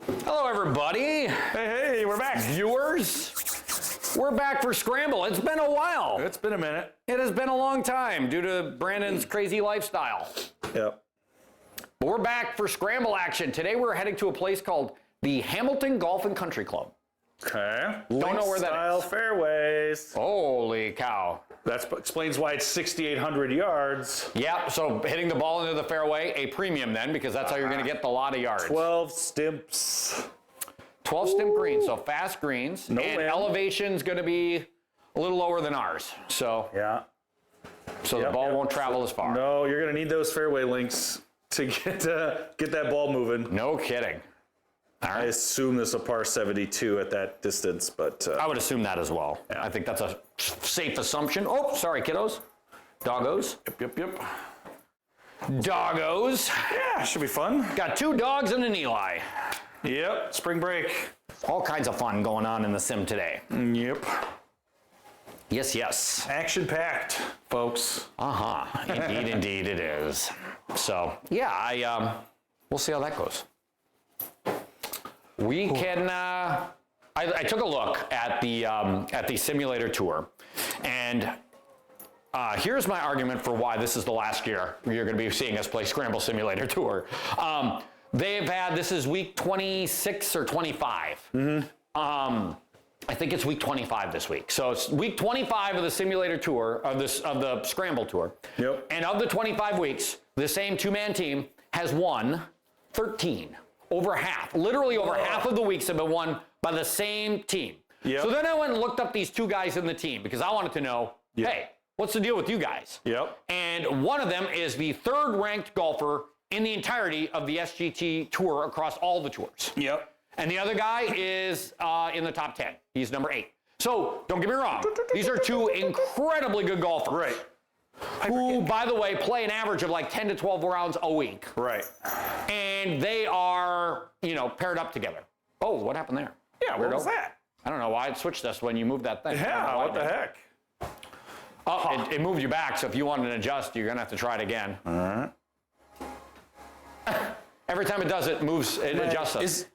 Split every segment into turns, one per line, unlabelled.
Hello, everybody.
Hey, we're back.
Viewers, we're back for Scramble. It's been a while.
It's been a minute.
It has been a long time due to Brandon's crazy lifestyle.
Yep.
But we're back for Scramble action. Today we're heading to a place called the Hamilton Golf and Country Club.
Okay.
Don't know where that
Style
is.
fairways.
Holy cow.
That explains why it's 6,800 yards.
Yep, so hitting the ball into the fairway, a premium then, because that's how you're going to get the lot of yards.
12 stimps.
12 stimp greens, so fast greens.
No
and
wind.
elevation's going to be a little lower than ours. So,
Yeah.
the ball won't travel as far.
No, you're going to need those fairway links to get that ball moving.
No kidding. All
I
right.
assume this is a par 72 at that distance, but
I would assume that as well.
Yeah.
I think that's a safe assumption. Oh, sorry, kiddos. Doggos.
yep.
Doggos.
Yeah, should be fun.
Got 2 dogs and an Eli.
Yep, spring break.
All kinds of fun going on in the sim today.
Yep.
Yes.
Action-packed, folks.
Uh-huh. Indeed it is. So, yeah, we'll see how that goes. We can, I took a look at the simulator tour, and here's my argument for why this is the last year you're going to be seeing us play Scramble Simulator Tour. This is week 26 or 25. Mm-hmm. I think it's week 25 this week. So it's week 25 of the simulator tour, of the Scramble Tour.
Yep.
And of the 25 weeks, the same 2-man team has won 13. Over half. Literally over half of the weeks have been won by the same team.
Yep.
So then I went and looked up these 2 guys in the team because I wanted to know,
Yep.
hey, what's the deal with you guys?
Yep.
And one of them is the 3rd ranked golfer in the entirety of the SGT Tour across all the tours.
Yep.
And the other guy is in the top 10. He's number 8. So don't get me wrong. These are 2 incredibly good golfers.
Right.
Who, by the way, play an average of like 10 to 12 rounds a week.
Right.
And they are, paired up together. Oh, what happened there?
Yeah, what was that?
I don't know why it switched us when you moved that thing.
Yeah, what the heck?
Oh, it moved you back, so if you wanted to adjust, you're going to have to try it again.
All right.
Every time it does it, adjusts us.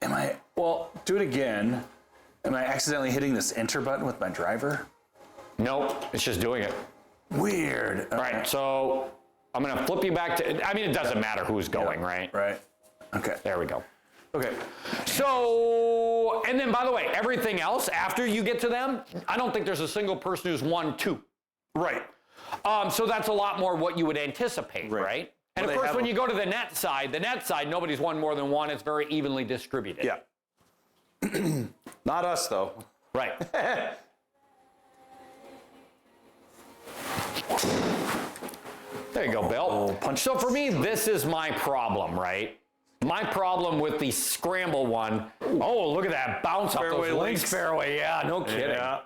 Well, do it again. Am I accidentally hitting this enter button with my driver?
Nope, it's just doing it.
Weird.
Right, so I'm going to flip you back to, it doesn't matter who's going, right?
Right. Okay.
There we go.
Okay.
So, and then by the way, everything else after you get to them, I don't think there's a single person who's won 2.
Right.
So that's a lot more what you would anticipate, right? And
Well,
of course, when you go to the net side, nobody's won more than 1. It's very evenly distributed.
Yeah. Not us, though.
Right. There you go, Bill. So for me, this is my problem, right? My problem with the Scramble one. Oh, look at that bounce off
Fairway
those
links.
links fairway. Yeah, no kidding.
Yeah.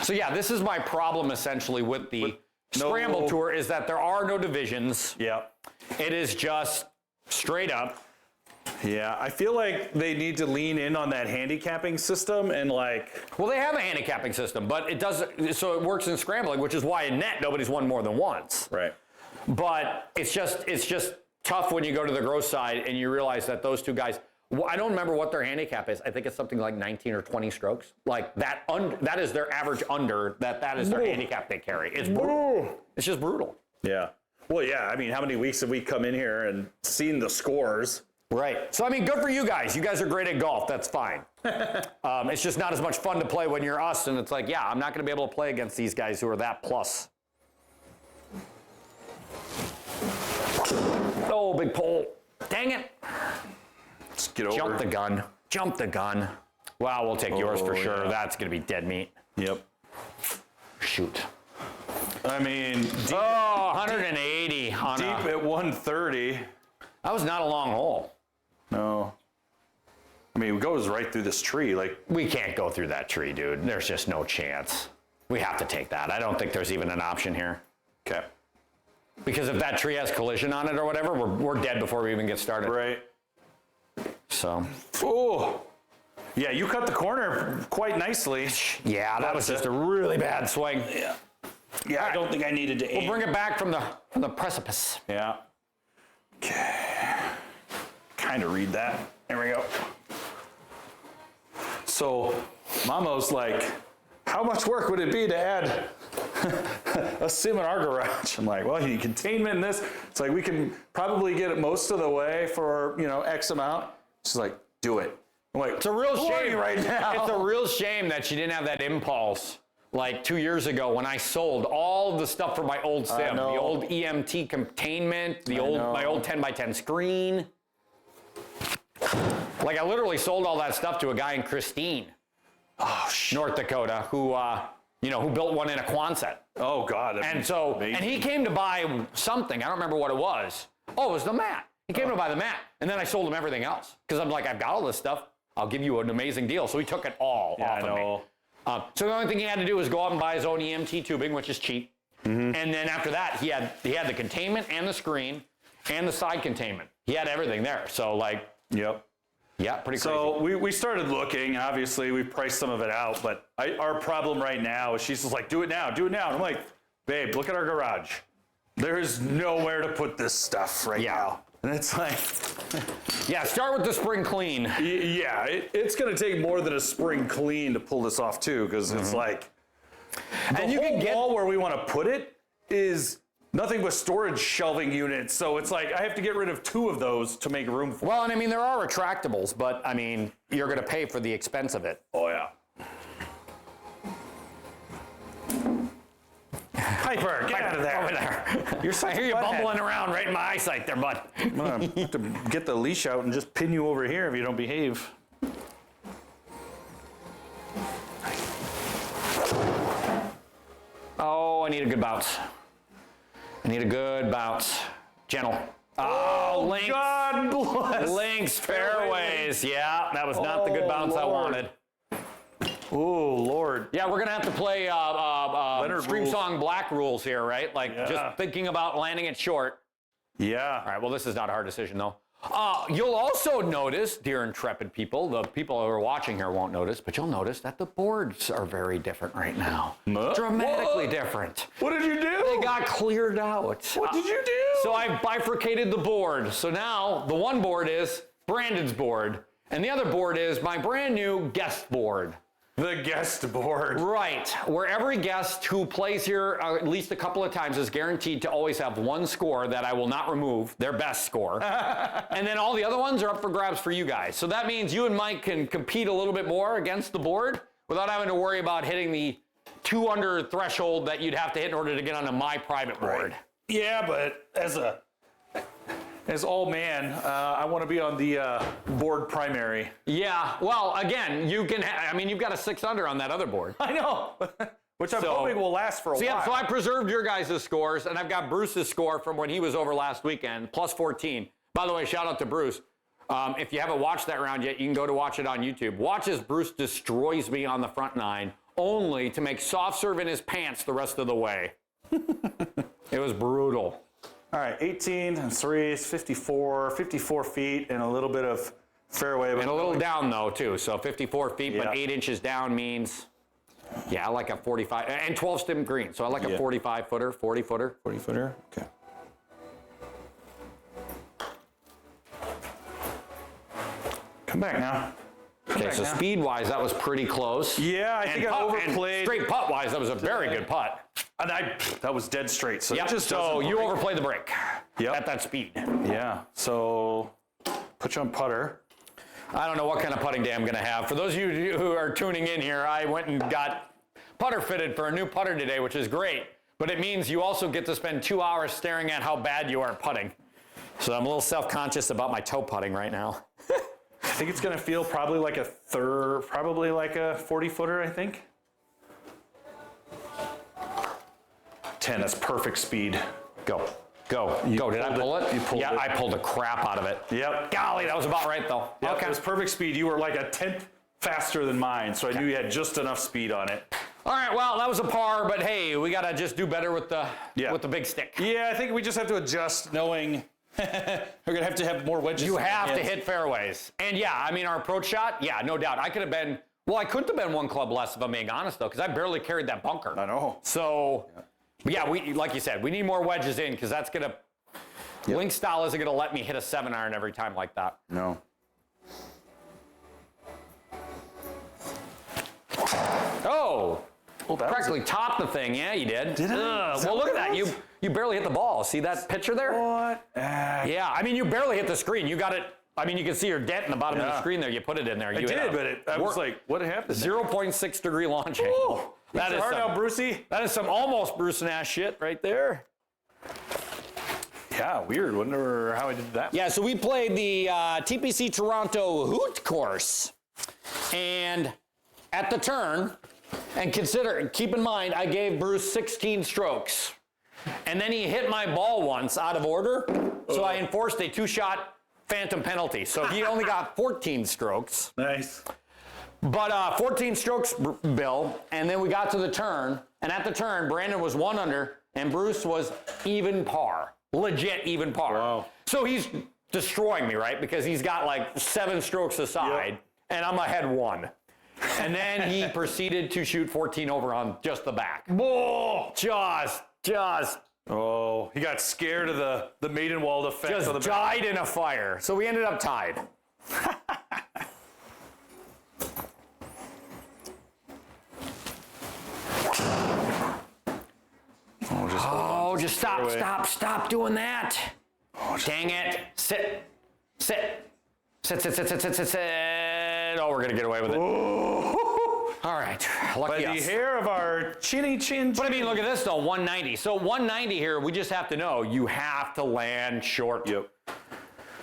So yeah, this is my problem essentially with the Scramble Tour is that there are no divisions.
Yeah.
It is just straight up.
Yeah, I feel like they need to lean in on that handicapping system and
Well, they have a handicapping system, but it does so it works in scrambling, which is why in net nobody's won more than once.
Right.
But it's just tough when you go to the gross side and you realize that those 2 guys. I don't remember what their handicap is. I think it's something like 19 or 20 strokes. Like that. That is their average under. That is their handicap they carry. It's brutal. It's just brutal.
Yeah. Well, yeah. I mean, how many weeks have we come in here and seen the scores?
Right. So, good for you guys. You guys are great at golf. That's fine. It's just not as much fun to play when you're us. And it's like, yeah, I'm not going to be able to play against these guys who are that plus. Oh, big pole. Dang it.
Let's get over.
Jump the gun. Wow, we'll take yours for sure.
Yeah.
That's going to be dead meat.
Yep.
Shoot.
I mean, deep
180 on
at 130.
That was not a long hole.
No. I mean, it goes right through this tree.
We can't go through that tree, dude. There's just no chance. We have to take that. I don't think there's even an option here.
Okay.
Because if that tree has collision on it or whatever, we're dead before we even get started.
Right.
So.
Oh. Yeah, you cut the corner quite nicely.
Yeah, that was just a really bad swing.
Yeah. Yeah, I don't think I needed to aim.
We'll bring it back from the precipice.
Yeah. Okay. Kind of read that. There we go.
So Mamo's like, how much work would it be to add a sim in our garage? I'm like, well, you need containment in this. It's like, we can probably get it most of the way for, X amount. She's like, do it. I'm like,
It's a real shame
right now.
It's a real shame that she didn't have that impulse like 2 years ago when I sold all the stuff for my old sim, the old EMT containment, my old 10x10 screen. Like I literally sold all that stuff to a guy in Christine, North Dakota, who built one in a Quonset.
Oh God.
And he came to buy something. I don't remember what it was. Oh, it was the mat. He came to buy the mat, and then I sold him everything else because I'm like, I've got all this stuff. I'll give you an amazing deal. So he took it all off of me. So the only thing he had to do was go out and buy his own EMT tubing, which is cheap. And then after that, he had the containment and the screen and the side containment. He had everything there. So like,
Yep.
yeah, pretty crazy.
So we started looking. Obviously, we priced some of it out, but our problem right now is she's just like, do it now. And I'm like, babe, look at our garage. There is nowhere to put this stuff right now. And it's like,
yeah, start with the spring clean.
yeah, it's going to take more than a spring clean to pull this off too, because it's like,
And you can get
wall where we want to put it is nothing but storage shelving units. So it's like I have to get rid of 2 of those to make room for.
Well, and I mean, there are retractables, but I mean, you're going to pay for the expense of it.
Oh yeah. Piper, get out of there.
Over there. I hear you bumbling around right in my eyesight there, bud.
I'm gonna have to get the leash out and just pin you over here if you don't behave.
Oh, I need a good bounce. I need a good bounce. Gentle. Oh, links.
God bless.
Links, fairways. Yeah, that was not the good bounce I wanted.
Oh, Lord.
Yeah, we're going to have to play Stream
rules.
Song Black rules here, right? Like just thinking about landing it short.
Yeah.
All right, well, this is not a hard decision, though. You'll also notice, dear intrepid people, the people who are watching here won't notice, but you'll notice that the boards are very different right now. Dramatically different.
What did you do?
They got cleared out.
What did you do?
So I bifurcated the board. So now the one board is Brandon's board, and the other board is my brand new guest board.
The guest board.
Right, where every guest who plays here at least a couple of times is guaranteed to always have one score that I will not remove, their best score. And then all the other ones are up for grabs for you guys. So that means you and Mike can compete a little bit more against the board without having to worry about hitting the 2 under threshold that you'd have to hit in order to get onto my private board.
Right. Yeah, but as all man, I want to be on the board primary.
Yeah, well, again, you can, you've got a 6 under on that other board.
I know, which I'm hoping will last for a while.
Yeah, so I preserved your guys' scores, and I've got Bruce's score from when he was over last weekend, plus 14. By the way, shout out to Bruce. If you haven't watched that round yet, you can go to watch it on YouTube. Watch as Bruce destroys me on the front 9, only to make soft serve in his pants the rest of the way. It was brutal.
All right, 18 and 3 is 54 feet and a little bit of fairway.
And a little down, though, too. So 54 feet, but 8 inches down means, I like a 45, and 12 stem green. So I like a 45-footer, 40-footer.
40-footer, okay. Come back now.
Okay, so speed-wise, that was pretty close.
Yeah, I think I overplayed.
And straight putt-wise, that was a very good putt.
And that was dead straight. So
Yep,
it just
so you overplayed the break
Yep.
at that speed.
Yeah, so put you on putter.
I don't know what kind of putting day I'm going to have. For those of you who are tuning in here, I went and got putter fitted for a new putter today, which is great. But it means you also get to spend 2 hours staring at how bad you are at putting. So I'm a little self-conscious about my toe putting right now.
I think it's going to feel probably like a 40-footer, I think. 10, that's perfect speed.
Go. Did I pull it?
You pulled it.
I pulled the crap out of it.
Yep.
Golly, that was about right, though.
Yep,
Okay.
it was perfect speed. You were like a 10th faster than mine, so I knew you had just enough speed on it.
All right, well, that was a par, but hey, we got to just do better with the big stick.
Yeah, I think we just have to adjust knowing we're going to have more wedges.
You have to hit fairways. And our approach shot, no doubt. I couldn't have been one club less if I'm being honest, though, because I barely carried that bunker.
I know.
So, we like you said, we need more wedges in because that's going to, Link style isn't going to let me hit a 7-iron every time like that.
No. Oh, that
practically topped the thing. Yeah, you did.
Did I?
Well, look at that. You barely hit the ball. See that picture there?
What?
Yeah, I mean, you barely hit the screen. You got it. I mean, you can see your dent in the bottom of the
Yeah.
screen there. You put it in there.
I did, but I was like, what happened?
0.6 degree launch angle. That is
hard
some,
out, Brucey.
that is some almost Bruce Nash shit right there.
Yeah, weird. Wonder how I did that.
Yeah, so we played the TPC Toronto Hoot course. And at the turn, and keep in mind, I gave Bruce 16 strokes. And then he hit my ball once out of order. So I enforced a 2-shot phantom penalty. So he only got 14 strokes.
Nice.
But 14 strokes, Bill, and then we got to the turn, and at the turn, Brandon was 1 under, and Bruce was even par. Legit even par.
Wow.
So he's destroying me, right? Because he's got like 7 strokes aside, and I'm ahead 1. And then he proceeded to shoot 14 over on just the back. Whoa! Just
Oh, he got scared of the maiden wall effect of the
died in a fire. So we ended up tied. Oh, just stop doing that. Dang it. Sit. Oh, we're going to get away with it. All right.
By
Lucky
the
us.
hair of our chinny chin.
But I mean, look at this though, 190. So 190 here, we just have to know you have to land short.
Yep.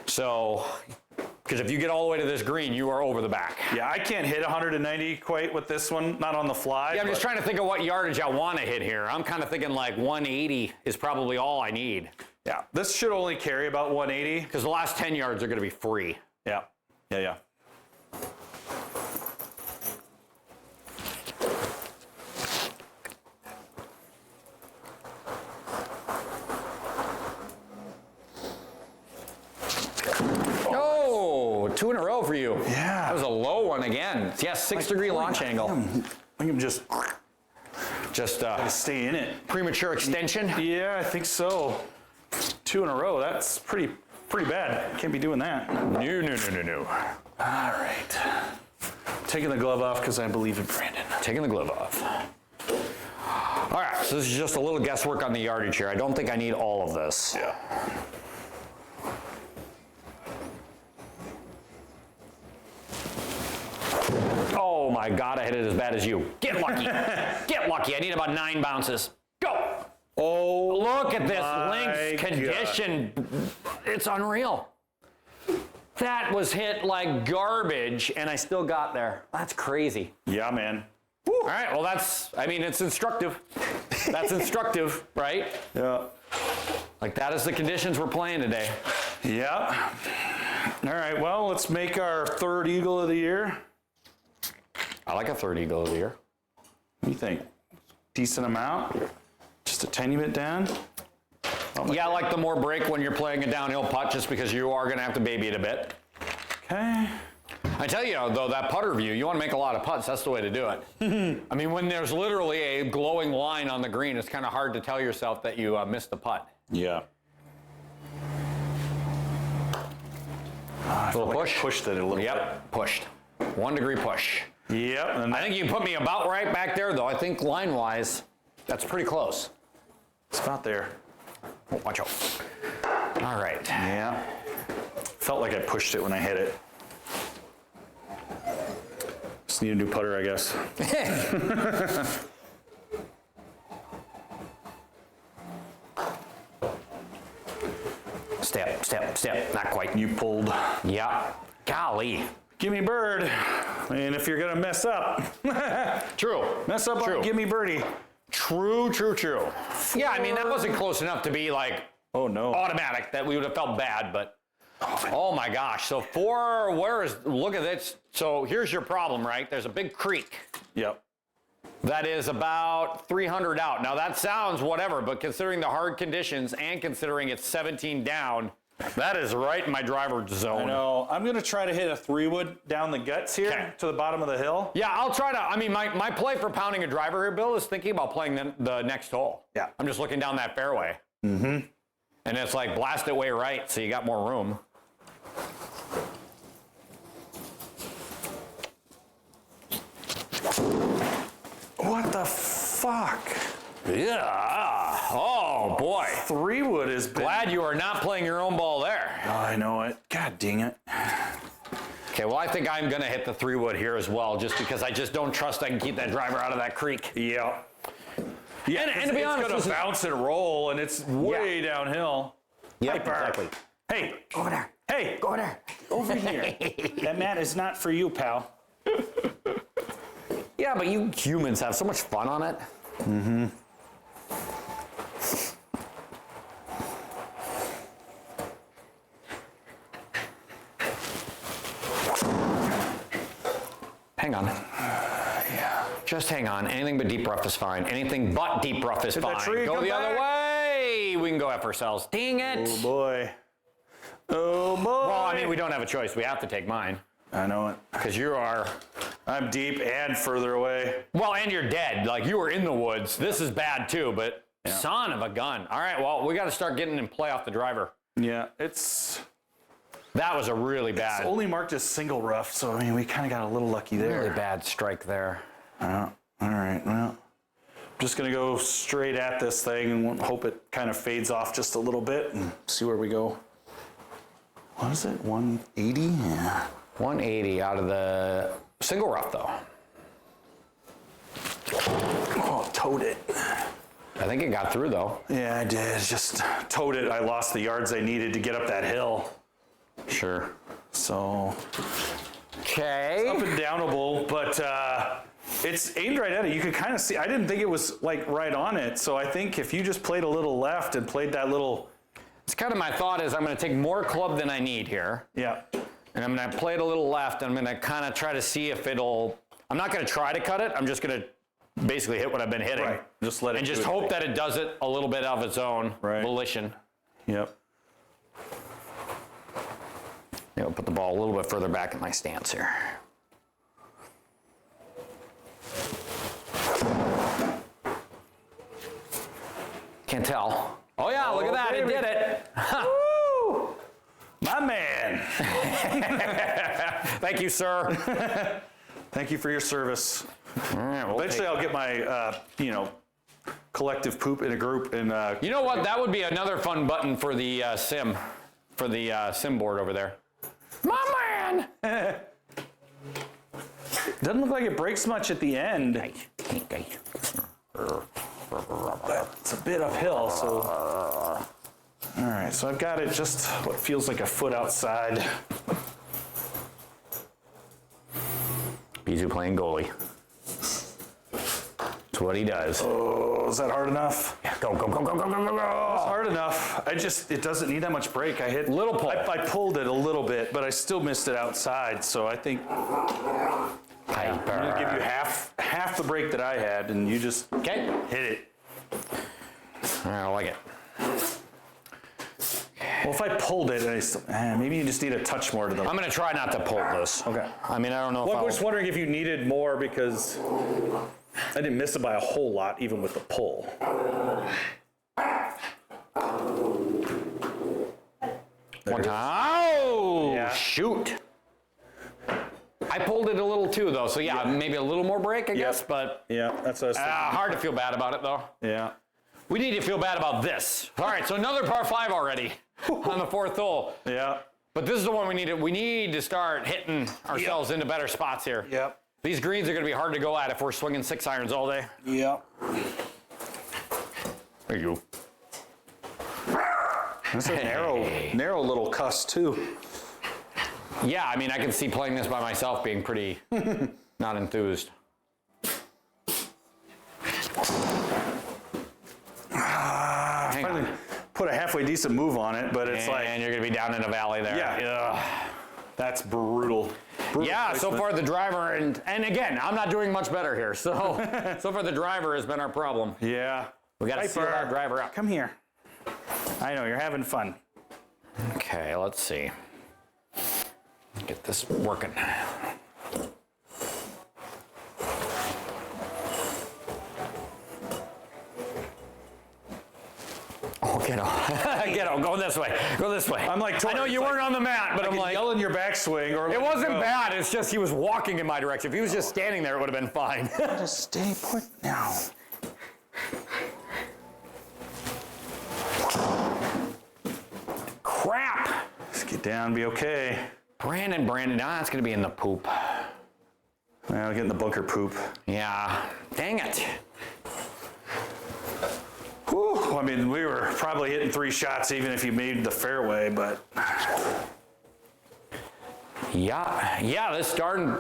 So, because if you get all the way to this green, you are over the back.
Yeah, I can't hit 190 quite with this one, not on the fly.
Yeah, I'm just trying to think of what yardage I want to hit here. I'm kind of thinking like 180 is probably all I need.
Yeah, this should only carry about 180.
Because the last 10 yards are going to be free.
Yeah.
Oh, 2 in a row for you.
Yeah.
That was a low one again. Yes, 6-degree launch angle.
I can just stay in it.
Premature extension.
Yeah, I think so. 2 in a row. That's pretty bad. Can't be doing that.
No.
All right. Taking the glove off because I believe in Brandon.
Taking the glove off. All right, so this is just a little guesswork on the yardage here. I don't think I need all of this.
Yeah.
Oh my God, I hit it as bad as you. Get lucky. Get lucky. I need about 9 bounces. Go. Oh, look at this links condition. It's unreal. That was hit like garbage, and I still got there. That's crazy.
Yeah, man.
All right, well, it's instructive. That's instructive, right?
Yeah.
Like, that is the conditions we're playing today.
Yeah. All right, well, let's make our 3rd eagle of the year.
I like a 3rd eagle of the year.
What do you think? Decent amount? Just a tiny bit down?
Yeah, I like the more break when you're playing a downhill putt just because you are going to have to baby it a bit.
Okay.
I tell you, though, that putter view, you want to make a lot of putts, that's the way to do it. I mean, when there's literally a glowing line on the green, it's kind of hard to tell yourself that you missed the putt.
Yeah.
A little push?
Pushed it a little bit.
Yep, pushed. 1 degree push.
Yep. And
I think you put me about right back there, though. I think line-wise, that's pretty close.
it's about there.
Oh, watch out. All right.
Yeah. Felt like I pushed it when I hit it. Just need a new putter, I guess.
Step. Not quite.
You pulled.
Yeah. Golly.
Gimme bird. And if you're going to mess up,
True.
mess up
True.
on gimme birdie.
True. Yeah, I mean, that wasn't close enough to be like
Oh, no.
automatic that we would have felt bad, but oh my gosh. So look at this. So here's your problem, right? There's a big creek
Yep.
that is about 300 out. Now that sounds whatever, but considering the hard conditions and considering it's 17 down, that is right in my driver's zone.
No, I'm going to try to hit a 3-wood down the guts here
Okay.
to the bottom of the hill.
Yeah, I'll try to. I mean, my play for pounding a driver here, Bill, is thinking about playing the next hole.
Yeah.
I'm just looking down that fairway. Mm-hmm. And it's like blast it way right, so you got more room.
What the fuck?
Yeah. Oh, boy.
3-wood is bad.
Glad you are not playing your own ball there.
Oh, I know it. God dang it.
Okay, well, I think I'm going to hit the 3-wood here as well, just because I just don't trust I can keep that driver out of that creek.
Yeah. Yeah,
and to be honest,
it's gonna bounce and roll, and it's way downhill.
Yeah,
Piper.
exactly.
Hey,
Over there.
hey,
Go over there.
over here. That mat is not for you, pal.
Yeah, but you humans have so much fun on it. Mm-hmm. Hang on. Just hang on. Anything but deep rough is fine. Anything but deep rough is
Did that
fine.
tree
Go
come
the other
back?
way. We can go F ourselves. Dang it.
Oh boy. Oh boy.
Well, I mean, we don't have a choice. We have to take mine.
I know it.
Because you are,
I'm deep and further away.
well, and you're dead. Like, you were in the woods. This is bad, too, but son of a gun. All right, well, we got to start getting in play off the driver.
Yeah, it's
That was a really bad,
only marked as single rough, so I mean, we kind of got a little lucky there.
really bad strike there.
All right, well, just gonna go straight at this thing and hope it kind of fades off just a little bit and see where we go. What is it, 180? Yeah.
180 out of the single rough, though.
Oh, towed it.
I think it got through, though.
Yeah, I did, just towed it. I lost the yards I needed to get up that hill.
Sure.
So,
Okay.
up and downable, but it's aimed right at it. You could kind of see, I didn't think it was like right on it. So I think if you just played a little left and played that little,
It's kind of my thought is I'm going to take more club than I need here.
yeah.
And I'm going to play it a little left. And I'm going to kind of try to see if it'll, I'm not going to try to cut it. I'm just going to basically hit what I've been hitting.
Right. Just let it
And
do
just
its
hope
thing.
that it does it a little bit of its own volition.
Yep.
Yeah, I'll put the ball a little bit further back in my stance here. Can't tell. Oh yeah, look at that,
baby.
it did it.
Woo! My man.
Thank you, sir.
Thank you for your service.
All right, we'll
Eventually, I'll get my, collective poop in a group and.
You know what? That would be another fun button for the sim board over there. My man.
Doesn't look like it breaks much at the end. It's a bit uphill, so. All right, so I've got it just what feels like a foot outside.
Bijou playing goalie. That's what he does.
Oh, is that hard enough?
Go, go, go, go, go, go, go, go.
Hard enough. It doesn't need that much break. I hit
Little pull.
I pulled it a little bit, but I still missed it outside. So I think I'm gonna give you half the break that I had, and you just
Okay.
hit it.
All right, I like it.
Well, if I pulled it, maybe you just need a touch more to the.
I'm going to try not to pull this.
Okay.
I mean, I don't know
Well,
if
I'm just wondering if you needed more because I didn't miss it by a whole lot, even with the pull.
one time. Oh,
Yeah.
shoot. I pulled it a little too, though. So, yeah, maybe a little more break, I guess. But
Yeah, that's what I was thinking.
hard to feel bad about it, though.
Yeah.
We need to feel bad about this. All right, so another par 5 already on the 4th hole.
Yeah.
But this is the one we need to, start hitting ourselves into better spots here.
Yep.
These greens are going to be hard to go at if we're swinging 6 irons all day.
Yep.
There you go.
That's a narrow little cuss too.
Yeah, I mean, I can see playing this by myself being pretty not enthused. Hang
Finally
on.
put a halfway decent move on it, but it's like,
And you're going to be down in a valley there.
yeah.
Ugh.
That's brutal.
Yeah, so far the driver, and again, I'm not doing much better here. So, so far the driver has been our problem.
Yeah.
We got to seal that driver out.
Come here. I know, you're having fun.
Okay, let's see. Get this working. Oh, get on. Get on. Go this way. Go this way.
I'm like,
I know you weren't on the mat, but I'm like,
yell in your backswing or
it wasn't bad. It's just he was walking in my direction. If he was just standing there, it would have been fine.
Just stay put now. Get down, be okay.
Brandon, it's going to be in the poop.
Well, get in the bunker poop.
Yeah, dang it.
Whew. I mean, we were probably hitting 3 shots even if you made the fairway, but.
Yeah, this darn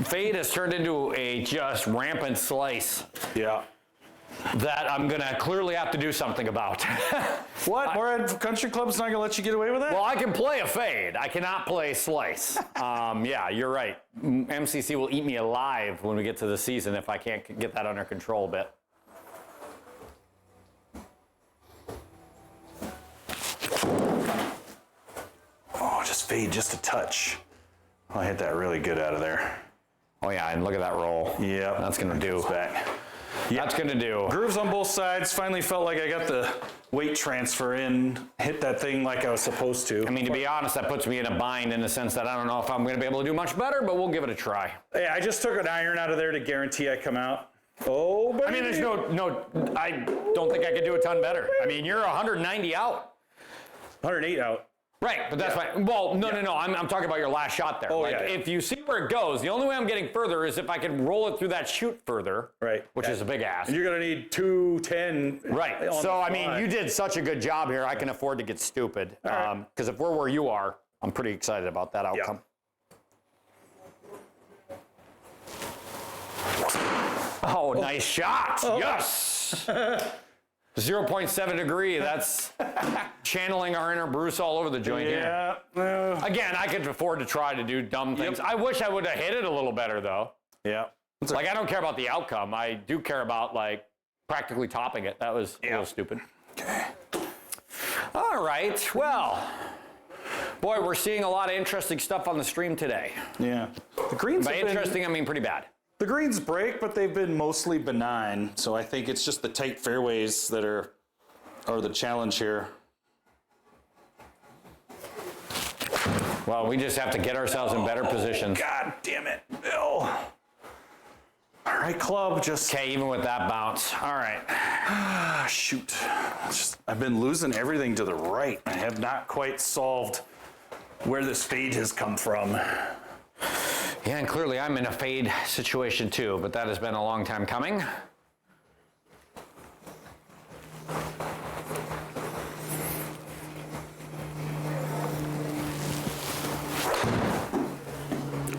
fade has turned into a just rampant slice
Yeah.
that I'm going to clearly have to do something about.
What? We're at country club's not going to let you get away with that?
Well, I can play a fade. I cannot play slice. Yeah, you're right. MCC will eat me alive when we get to the season if I can't get that under control a bit.
Oh, just fade just a touch. Oh, I hit that really good out of there.
Oh, yeah, and look at that roll.
Yeah.
That's going to do.
Back.
That's going to do.
Grooves on both sides. Finally felt like I got the weight transfer in. Hit that thing like I was supposed to.
I mean, to be honest, that puts me in a bind in the sense that I don't know if I'm going to be able to do much better, but we'll give it a try.
Yeah, I just took an iron out of there to guarantee I come out. Oh, baby.
I mean, there's I don't think I could do a ton better. I mean, you're 190 out.
108 out.
Right, but that's fine. Well, no. I'm talking about your last shot there.
Oh,
like,
yeah.
if you see where it goes, the only way I'm getting further is if I can roll it through that chute further.
Right.
Which is a big ask.
You're going to need 210.
Right.
on
So,
the
I mean,
fly.
you did such a good job here. I can afford to get stupid.
right.
Because if we're where you are, I'm pretty excited about that outcome. Oh, nice shot. Yes. 0.7 degree. That's channeling our inner Bruce all over the joint here.
Yeah.
Again, I could afford to try to do dumb things. I wish I would have hit it a little better, though.
Yeah.
Like, I don't care about the outcome. I do care about, like, practically topping it. That was a little stupid.
Okay.
All right. Well, boy, we're seeing a lot of interesting stuff on the stream today.
Yeah. The greens
By
have been,
interesting, I mean pretty bad.
the greens break, but they've been mostly benign. So I think it's just the tight fairways that are the challenge here.
Well, we just have to get ourselves in better positions.
God damn it, Bill. All right, club, just.
Okay, even with that bounce. All right.
Ah, shoot. I've been losing everything to the right. I have not quite solved where this fade has come from.
Yeah, and clearly I'm in a fade situation too, but that has been a long time coming.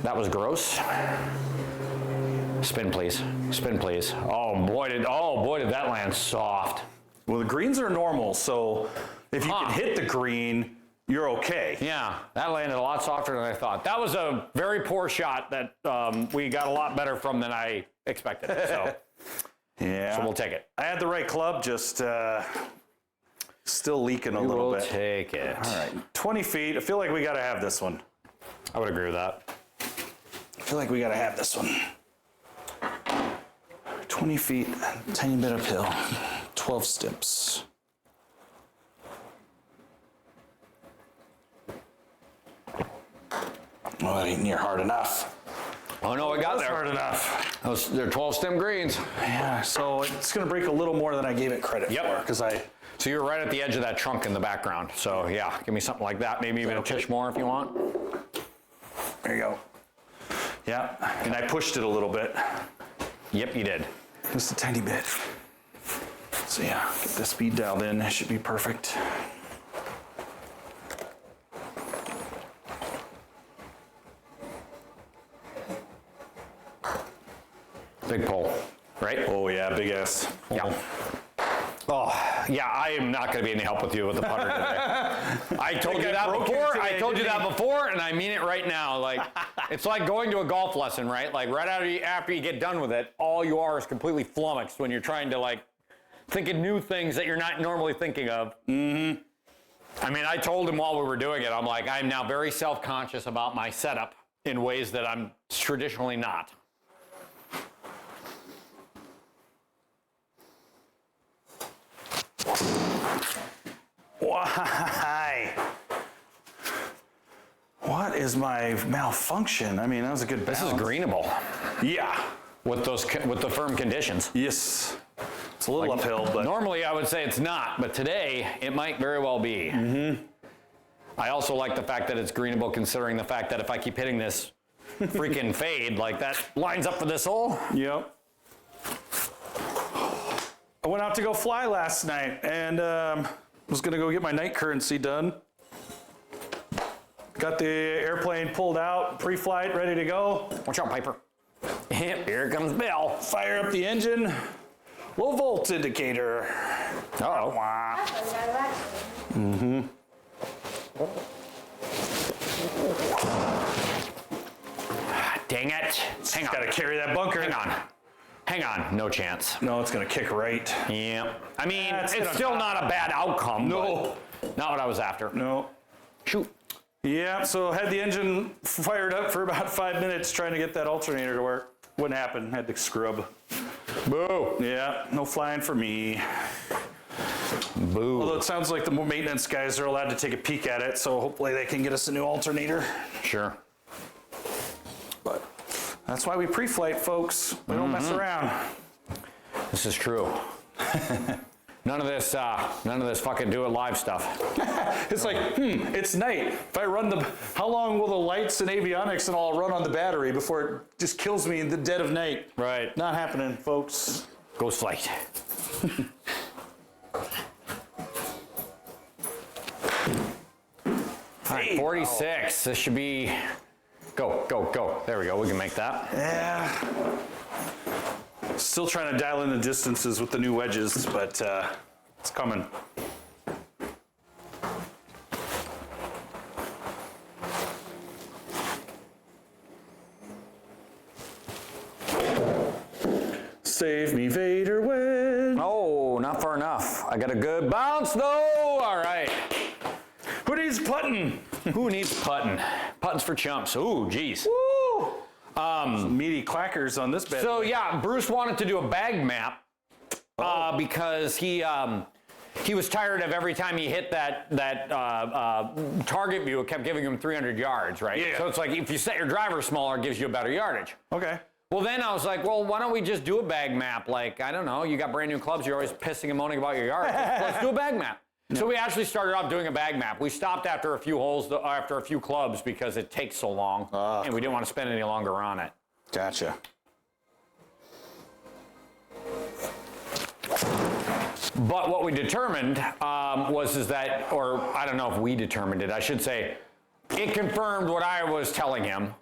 That was gross. Spin, please. Spin, please. Oh boy, did that land soft.
Well, the greens are normal, so if you can hit the green, you're okay.
Yeah, that landed a lot softer than I thought. That was a very poor shot that we got a lot better from than I expected. So,
Yeah.
so we'll take it.
I had the right club, just still leaking a little
We'll
bit.
take it.
All right, 20 feet. I feel like we got to have this one.
I would agree with that.
I feel like we got to have this one. 20 feet, tiny bit uphill, 12 steps. Oh, that ain't near hard enough.
Oh no, it got
That's
there.
hard enough.
They're 12 stem greens.
Yeah, so it's going to break a little more than I gave it credit for. Because
So you're right at the edge of that trunk in the background. So yeah, give me something like that. Maybe even a touch more if you want.
There you go. Yeah, and I pushed it a little bit.
Yep, you did.
Just a tiny bit. So yeah, get the speed dialed in. That should be perfect.
Big pole, right?
Oh yeah, big ass.
Yeah. Oh, yeah, I am not going to be any help with you with the putter today. I told you that before. I told you that before, and I mean it right now. Like, it's like going to a golf lesson, right? Like, right after you get done with it, all you are is completely flummoxed when you're trying to, like, think of new things that you're not normally thinking of. Mm-hmm. I mean, I told him while we were doing it, I'm like, I'm now very self-conscious about my setup in ways that I'm traditionally not.
Why? What is my malfunction? I mean, that was a good balance.
This is greenable
Yeah.
with the firm conditions.
Yes. It's a little uphill, but
Normally I would say it's not, but today it might very well be. Mm-hmm. I also like the fact that it's greenable, considering the fact that if I keep hitting this freaking fade, like that lines up for this hole.
Yep. I went out to go fly last night and was gonna go get my night currency done. Got the airplane pulled out, pre-flight, ready to go.
Watch out, Piper. Here comes Bill.
Fire up the engine. Low volt indicator.
Uh-oh. Dang it. Hang on.
Gotta carry that bunker.
Hang on. No chance.
No, it's gonna kick right.
Yeah. I mean,
That's
it's
gonna-
still not a bad outcome.
No.
but not what I was after.
No.
Shoot.
Yeah, so had the engine fired up for about 5 minutes trying to get that alternator to work. Wouldn't happen, had to scrub.
Boo.
Yeah, no flying for me.
Boo.
Although it sounds like the maintenance guys are allowed to take a peek at it, so hopefully they can get us a new alternator.
Sure.
But that's why we pre-flight, folks. We don't mess around.
This is true. None of this fucking do it live stuff.
It's like, it's night. If I run how long will the lights and avionics and all run on the battery before it just kills me in the dead of night?
Right.
Not happening, folks.
Ghost flight. All right, 46. This should be. Go. There we go. We can make that.
Yeah. Still trying to dial in the distances with the new wedges, but it's coming. Save me, Vader wedge.
Oh, not far enough. I got a good bounce though. All right.
Who needs putting?
Who needs putting? Putting's for chumps. Ooh, geez.
Woo! Meaty clackers on this bed.
So yeah, Bruce wanted to do a bag map because he was tired of every time he hit that target view, it kept giving him 300 yards, right?
Yeah.
So it's like if you set your driver smaller, it gives you a better yardage.
Okay.
Well, then I was like, well, why don't we just do a bag map? Like, I don't know, you got brand new clubs, you're always pissing and moaning about your yard. Let's do a bag map. So we actually started off doing a bag map. We stopped after a few holes, after a few clubs because it takes so long, and we didn't want to spend any longer on it.
Gotcha.
But what we determined was that, or I don't know if we determined it, I should say, it confirmed what I was telling him,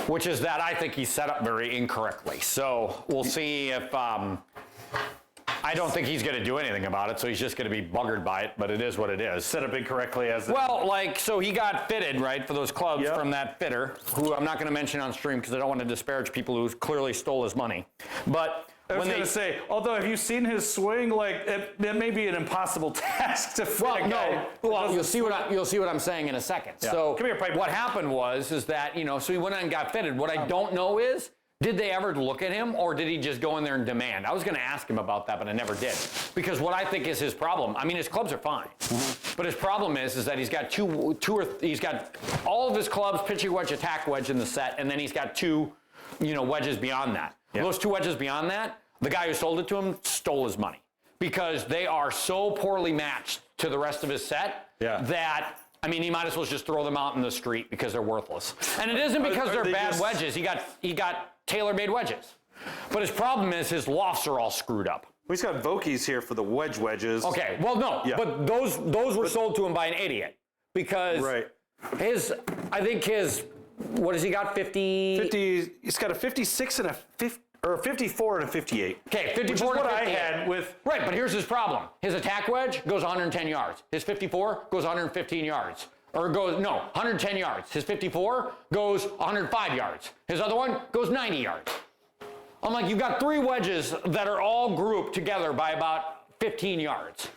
which is that I think he's set up very incorrectly. So we'll see if, I don't think he's going to do anything about it, so he's just going to be buggered by it, but it is what it is.
Set up incorrectly as
Well, like, so he got fitted, right, for those clubs
Yep.
from that fitter, who I'm not going to mention on stream because I don't want to disparage people who clearly stole his money. But
I was
when
going
they
to say, although have you seen his swing? Like, it may be an impossible task to fit a guy.
no. Well, you'll see what I'm saying in a second.
Yeah.
So
Come here, Piper.
what happened is that, so he went on and got fitted. What I don't know is, did they ever look at him or did he just go in there and demand? I was going to ask him about that, but I never did. Because what I think is his problem, I mean, his clubs are fine. But his problem is that he's got he's got all of his clubs, pitching wedge, attack wedge in the set, and then he's got two, wedges beyond that.
Yep.
Those two wedges beyond that, the guy who sold it to him stole his money because they are so poorly matched to the rest of his set that, I mean, he might as well just throw them out in the street because they're worthless. And it isn't because they're
they
bad
just-
wedges. He got tailor-made wedges. But his problem is his lofts are all screwed up.
He's got Vokies here for the wedges.
Okay, well, no,
Yeah.
but those were sold to him by an idiot because
Right.
I think his, what has he got, 50?
50. He's got a 56 and a 50, or a 54 and a 58.
Okay, 54
Which is
to
what
58.
I had with.
Right, but here's his problem. His attack wedge goes 110 yards. His 54 goes 115 yards. Or goes, 110 yards. His 54 goes 105 yards. His other one goes 90 yards. I'm like, you've got three wedges that are all grouped together by about 15 yards.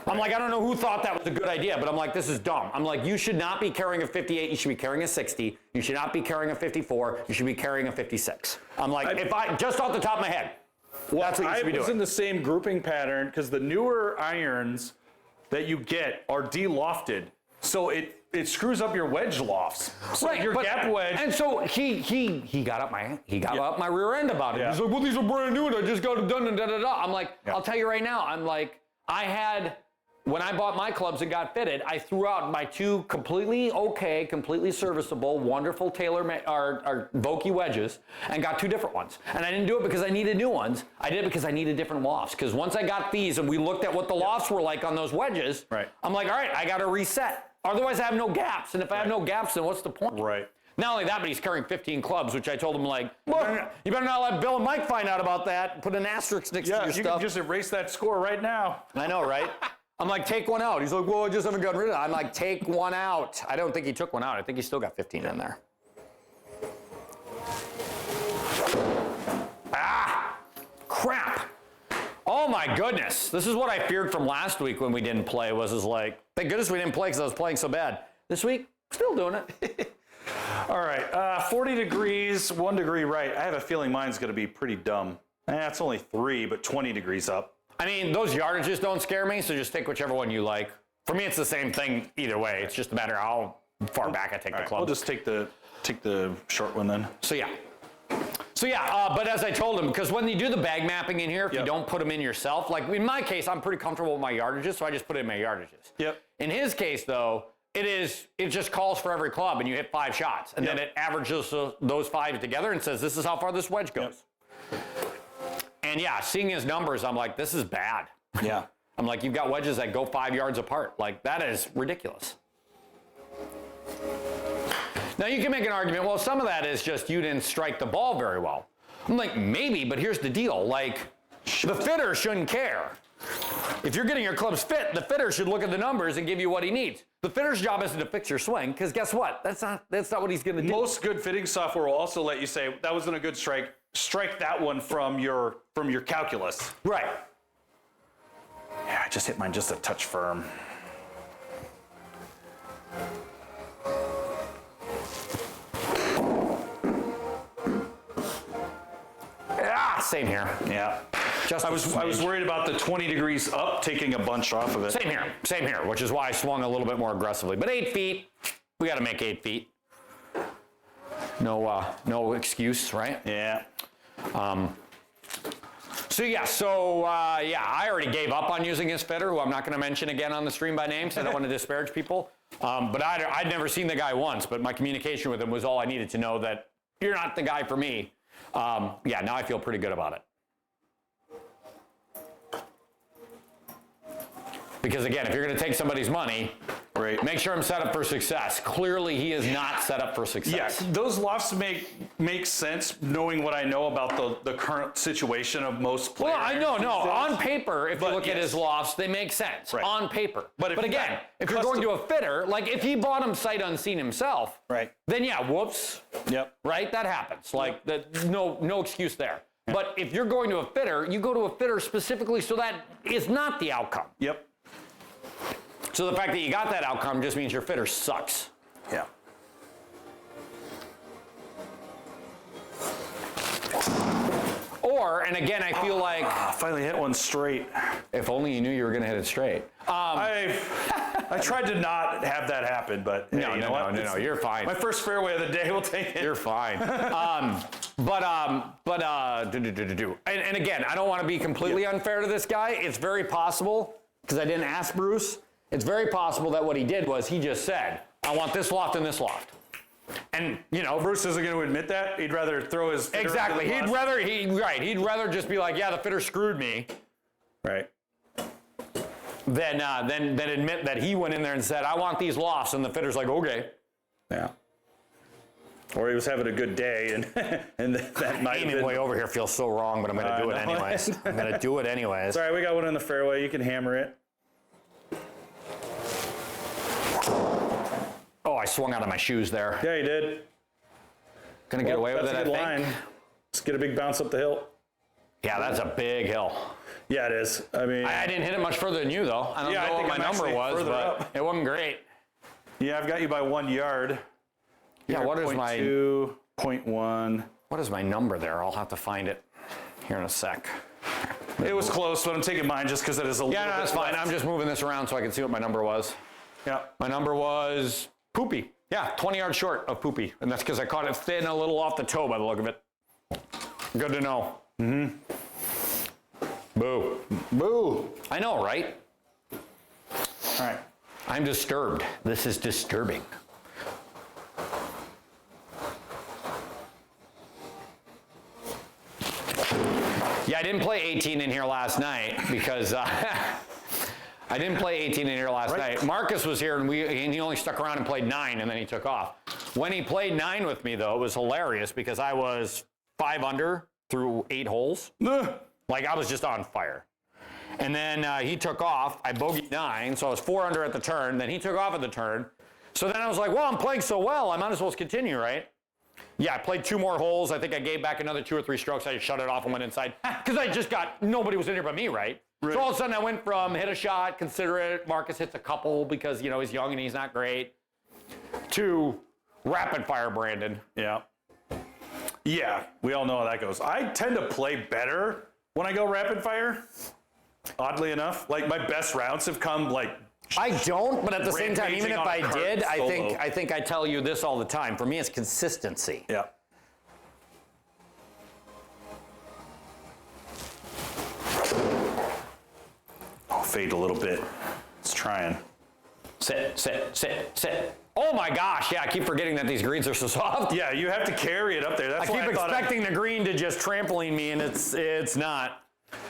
I'm like, I don't know who thought that was a good idea, but I'm like, this is dumb. I'm like, you should not be carrying a 58, you should be carrying a 60. You should not be carrying a 54, you should be carrying a 56. I'm like, if I, just off the top of my head, that's what you should be
I was
doing.
in the same grouping pattern because the newer irons that you get are de-lofted. So it screws up your wedge lofts. So
Right,
your
but-
gap wedge.
And so he got up my rear end about it.
Yeah.
He's like, well, these are brand new and I just got it done and da da da. I'm like, I'll tell you right now, I'm like, I had when I bought my clubs and got fitted, I threw out my 2 completely okay, completely serviceable, wonderful or Vokey wedges and got 2 different ones. And I didn't do it because I needed new ones. I did it because I needed different lofts. Because once I got these and we looked at what the lofts were like on those wedges, I'm like, all right, I got to reset. Otherwise, I have no gaps. And if I have no gaps, then what's the point?
Right.
Not only that, but he's carrying 15 clubs, which I told him, like, you better not let Bill and Mike find out about that. Put an asterisk next to your
you
stuff.
can just erase that score right now.
I know, right? I'm like, take one out. He's like, well, I just haven't gotten rid of it. I'm like, take one out. I don't think he took one out. I think he still got 15 in there. Ah, crap. Oh my goodness. This is what I feared from last week when we didn't play was like, thank goodness we didn't play because I was playing so bad. This week, still doing it.
All right, 40 degrees, 1 degree right. I have a feeling mine's going to be pretty dumb. It's only 3, but 20 degrees up.
I mean, those yardages don't scare me, so just take whichever one you like. For me, it's the same thing either way. It's just a matter of how far back I take the club.
We'll just take the short one then.
So yeah. But as I told him, because when you do the bag mapping in here, if you don't put them in yourself, like in my case, I'm pretty comfortable with my yardages, so I just put it in my yardages.
Yep.
In his case, though, it just calls for every club, and you hit 5 shots, and then it averages those 5 together and says, this is how far this wedge goes. And yeah, seeing his numbers, I'm like, this is bad.
Yeah.
I'm like, you've got wedges that go 5 yards apart. Like, that is ridiculous. Now, you can make an argument, well, some of that is just you didn't strike the ball very well. I'm like, maybe, but here's the deal. Like, the fitter shouldn't care. If you're getting your clubs fit, the fitter should look at the numbers and give you what he needs. The fitter's job isn't to fix your swing, because guess what? That's not what he's going to do.
Most good fitting software will also let you say, that wasn't a good strike. Strike that one from your calculus.
Right.
Yeah, I just hit mine just a touch firm.
Same here.
Yeah. I was worried about the 20 degrees up taking a bunch off of it.
Same here, which is why I swung a little bit more aggressively. But 8 feet, we got to make 8 feet. No excuse, right?
Yeah.
I already gave up on using his fitter, who I'm not going to mention again on the stream by name, so I don't want to disparage people. But I'd never seen the guy once, but my communication with him was all I needed to know that you're not the guy for me. Now I feel pretty good about it. Because again, if you're going to take somebody's money, make sure I'm set up for success. Clearly, he is not set up for success.
Yeah, those lofts make sense knowing what I know about the current situation of most players.
Well, I know, on paper, if you look at his lofts, they make sense on paper. But again, if you're going to a fitter, like if he bought them sight unseen himself, then yeah, whoops.
Yep.
Right, that happens. Like no excuse there. Yep. But if you're going to a fitter, you go to a fitter specifically so that is not the outcome.
Yep.
So the fact that you got that outcome just means your fitter sucks.
Yeah.
And again, I feel like...
finally hit one straight.
If only you knew you were going to hit it straight.
I tried to not have that happen, but hey,
no, you're fine.
My first fairway of the day, we'll take it.
You're fine. And again, I don't want to be completely unfair to this guy. It's very possible, because I didn't ask Bruce, it's very possible that what he did was he just said, I want this loft and this loft. And,
Bruce isn't going to admit that. He'd rather throw his fitter
exactly. He'd rather just be like, yeah, the fitter screwed me.
Right.
Than admit that he went in there and said, I want these lofts, and the fitter's like, okay.
Yeah. Or he was having a good day, and that might have been...
way over here feels so wrong, but I'm going to do it anyways. I'm going to do it anyways.
All right, we got one in the fairway. You can hammer it.
Oh, I swung out of my shoes there.
Yeah, you did.
Gonna get away with it, I think.
Line. Let's get a big bounce up the hill.
Yeah, that's a big hill.
Yeah, it is. I mean...
I didn't hit it much further than you, though. I don't know what my number was, but it wasn't great.
Yeah, I've got you by 1 yard.
Yeah, what is my...
2.1.
What is my number there? I'll have to find it here in a sec.
It was close, but I'm taking mine just because it is a little bit
that's fine. I'm just moving this around so I can see what my number was.
Yeah.
My number was Poopy. Yeah, 20 yards short of Poopy. And that's because I caught it thin a little off the toe by the look of it. Good to know. Mm-hmm. Boo.
Boo.
I know, right?
All right.
I'm disturbed. This is disturbing. Yeah, I didn't play 18 in here last night because I didn't play 18 in here last night. Marcus was here and he only stuck around and played 9 and then he took off. When he played 9 with me though, it was hilarious because I was 5 under through 8 holes. Like I was just on fire. And then he took off. I bogeyed 9, so I was 4 under at the turn. Then he took off at the turn. So then I was like, well, I'm playing so well, I might as well continue, right? Yeah, I played 2 more holes. I think I gave back another 2 or 3 strokes. I just shut it off and went inside because I just nobody was in here but me, right? So all of a sudden I went from hit a shot, consider it, Marcus hits a couple because, he's young and he's not great, to rapid fire Brandon.
Yeah. Yeah, we all know how that goes. I tend to play better when I go rapid fire, oddly enough. Like, my best rounds have come, like...
I don't, but at the same time, even if I did,
solo.
I think I tell you this all the time. For me, it's consistency.
Yeah. I'll fade a little bit. It's trying.
Sit, sit, sit, sit. Oh my gosh, yeah, I keep forgetting that these greens are so soft.
Yeah, you have to carry it up there. That's
I
why
keep
I
expecting the green to just trampoline me, and it's not.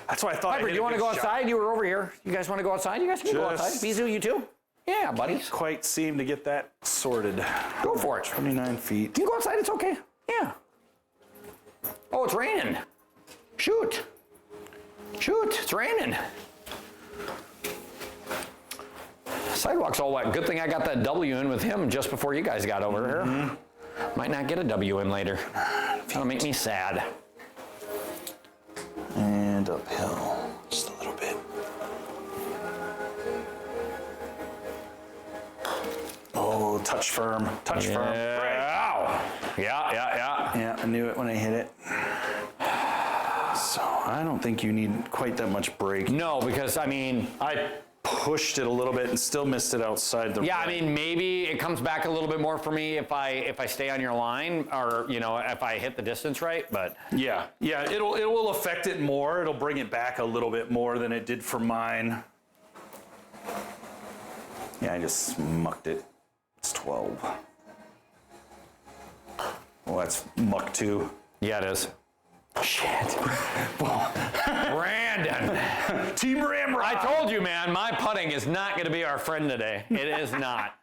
That's why I thought.
Piper, do you want to go outside? You were over here. You guys want to go outside? You guys can go outside. Bizu, you too? Yeah, buddies.
Quite seem to get that sorted.
Go for it.
29 feet.
You can go outside. It's okay. Yeah. Oh, it's raining. Shoot. Shoot, it's raining. Sidewalk's all wet. Good thing I got that W in with him just before you guys got over here. Might not get a W in later. That'll make me sad.
And uphill, just a little bit. Oh, touch firm, touch firm.
Ow. Yeah.
Yeah, I knew it when I hit it. So I don't think you need quite that much break.
No, because
I pushed it a little bit and still missed it outside the.
yeah, maybe it comes back a little bit more for me if I stay on your line or if I hit the distance right, but
Yeah, it will affect it more. It'll bring it back a little bit more than it did for mine. Yeah, I just mucked it. It's 12. Well, that's muck 2.
yeah, it is. Shit. Brandon.
Team Ramrod.
I told you, man, my putting is not going to be our friend today. It is not.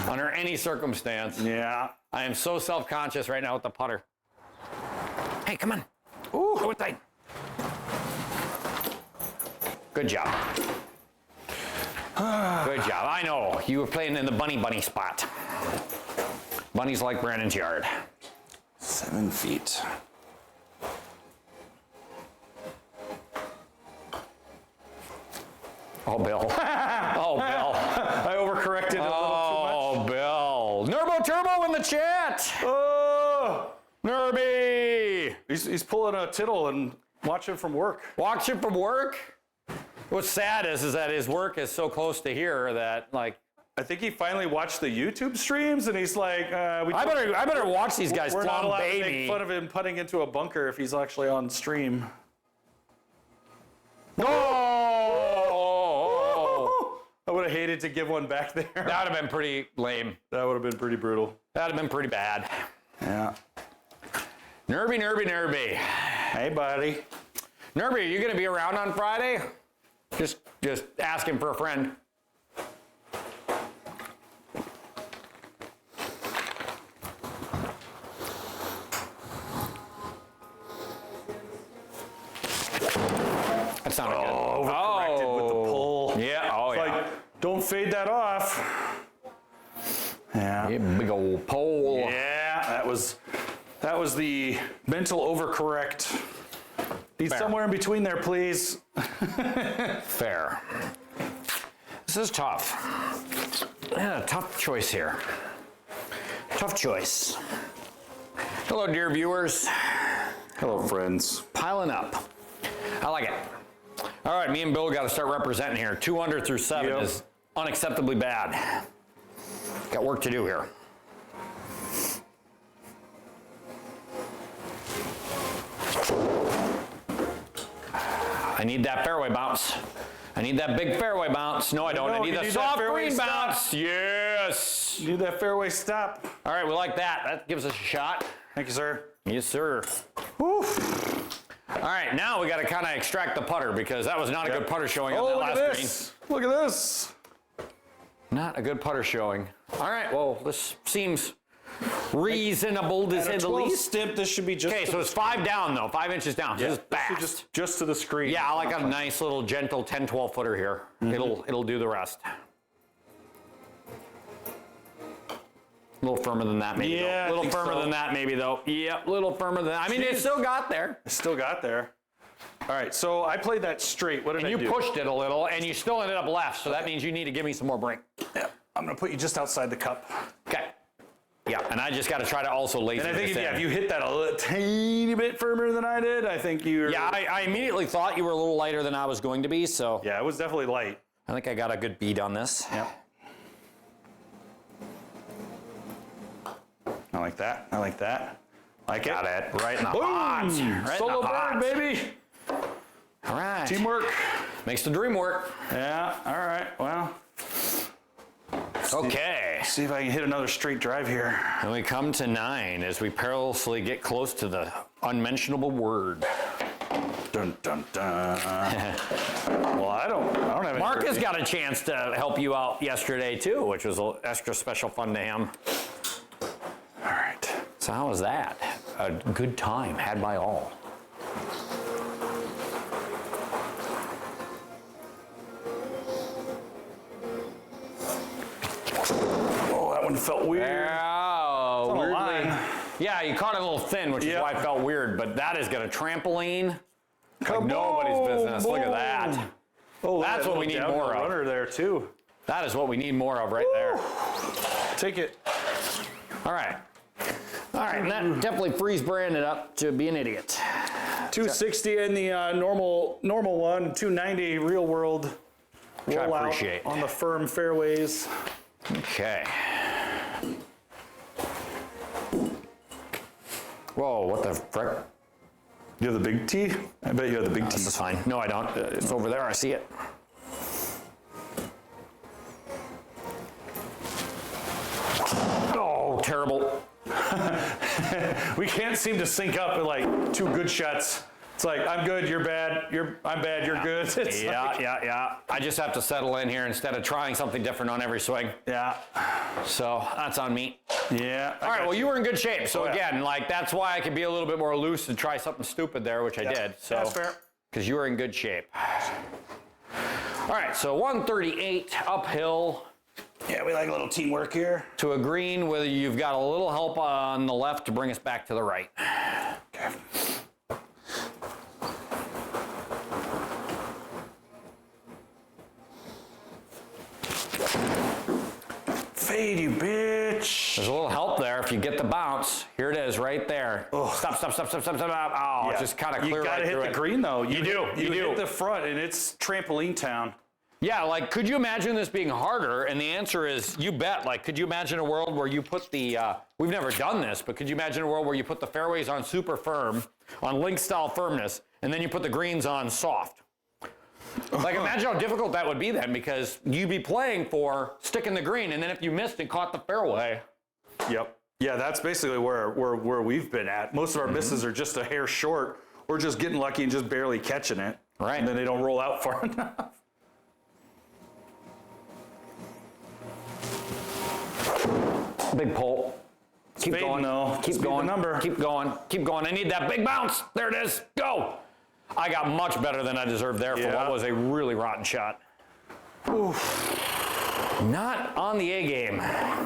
Under any circumstance.
Yeah.
I am so self-conscious right now with the putter. Hey, come on. Ooh, go inside. Good job. Good job. I know. You were playing in the bunny spot. Bunnies like Brandon's yard.
7 feet.
Oh, Bill. Oh, Bill.
I overcorrected a little too much.
Oh, Bill. Nerbo Turbo in the chat.
Oh!
Nerby.
He's pulling a tittle and watching from work.
Watching from work. What's sad is that his work is so close to here that, like,
I think he finally watched the YouTube streams and he's like,
I better watch these guys
we're not allowed to make
baby.
fun of him putting into a bunker if he's actually on stream.
Oh!
I would have hated to give one back there.
That would have been pretty lame.
That would have been pretty brutal.
That would have been pretty bad.
Yeah.
Nerby.
Hey, buddy.
Nerby, are you going to be around on Friday? Just asking for a friend. That sounded good.
Overcorrected with the pull.
Yeah, oh
It's
yeah.
like, don't fade that off. Yeah.
Yeah, big old pole.
Yeah, that was the mental overcorrect. Need
Fair.
somewhere in between there, please.
Fair. This is tough. Yeah, tough choice here. Tough choice. Hello, dear viewers.
Hello, friends.
Piling up. I like it. All right, me and Bill got to start representing here. 2 under through 7
Yep.
is unacceptably bad. Got work to do here. I need that fairway bounce. I need that big fairway bounce. No, I don't. I
No,
need
you
the
need
soft
that fairway
green
stop.
bounce. Yes.
You need that fairway stop.
All right, we like that. That gives us a shot.
Thank you, sir.
Yes, sir.
Woo.
All right, now we got to kind of extract the putter because that was not a good putter showing on
Oh,
that
look at
last
this. Look at this.
green. Not a good putter showing. All right, well, this seems reasonable to
At
say
a
the
12
least.
stimp, this should be just.
Okay, so it's 5 down though, 5 inches down. So
yeah,
this is fast.
just to the screen.
Yeah, I like a nice little gentle 10, 12 footer here. It'll do the rest. A little firmer than that, maybe.
Yeah,
though. A little
I think
firmer
so.
than that, maybe though. Yep, a little firmer than that. I mean, it still got there.
Still got there. All right, so I played that straight. What did
And
I
you
do?
pushed it a little, and you still ended up left. So that means you need to give me some more brink.
Yeah, I'm gonna put you just outside the cup.
Okay. Yeah, and I just got to try to also lazy
And I think
this in.
if you hit that a little tiny bit firmer than I did, I think you're.
Yeah, I immediately thought you were a little lighter than I was going to be, so
Yeah, it was definitely light.
I think I got a good beat on this.
Yep. I like that. I like that. Like
Got
it.
it right in the
Boom!
hot. Right
Solo
in the hot.
bird, baby.
All right.
Teamwork.
Makes the dream work.
Yeah. All right. Well,
Okay.
see if I can hit another straight drive here.
And we come to 9 as we perilously get close to the unmentionable word.
Dun dun dun. Well, I don't have any.
Marcus got a chance to help you out yesterday too, which was extra special fun to him.
All right.
So how was that? A good time had by all.
Oh, that one felt weird.
Yeah,
on a
weirdly.
line.
Yeah, you caught it a little thin, which is
Yep.
why it felt weird. But that is going to trampoline like
Kaboom!
nobody's business. Look at that.
Oh,
That's
that
what we
little
need more
downhill
of.
runner there too.
That is what we need more of right there.
Take it.
All right. All right, and that definitely frees Brandon up to be an idiot.
260 in the normal one, 290 real world
Which I
rollout
appreciate.
on the firm fairways.
Okay. Whoa, what the frick?
You have the big T? I bet you have the big T.
This is fine. No, I don't. It's over there. I see it. Oh, terrible.
We can't seem to sync up with like two good shots. It's like, I'm good, you're bad, I'm bad, you're good. It's
Yeah,
like-
yeah. I just have to settle in here instead of trying something different on every swing.
yeah.
So that's on me.
Yeah.
All right, well, you were in good shape. So
Oh, yeah.
again, like that's why I could be a little bit more loose and try something stupid there, which I did. So
That's fair.
because you were in good shape. All right, so 138 uphill
Yeah, we like a little teamwork here.
to a green where you've got a little help on the left to bring us back to the right.
Okay. Fade, you bitch.
There's a little help there if you get the bounce. Here it is, right there. Stop. Oh,
Yeah.
just kind of clear
You gotta
right
hit
through
the
it.
green though.
You do.
You hit the front, and it's trampoline town.
Yeah, like, could you imagine this being harder? And the answer is, you bet. Like, could you imagine a world where you put the, we've never done this, but could you imagine a world where you put the fairways on super firm, on link style firmness, and then you put the greens on soft? Like, imagine how difficult that would be then, because you'd be playing for sticking the green, and then if you missed and caught the fairway.
Yep. Yeah, that's basically where we've been at. Most of our misses are just a hair short. We're just getting lucky and just barely catching it.
Right.
And then they don't roll out far enough.
Big pull. Keep
fading,
going.
though.
Keep
Speed the
going.
number.
Keep going. Keep going. I need that big bounce. There it is. Go. I got much better than I deserved there for
Yeah.
what was a really rotten shot. Not on the A game.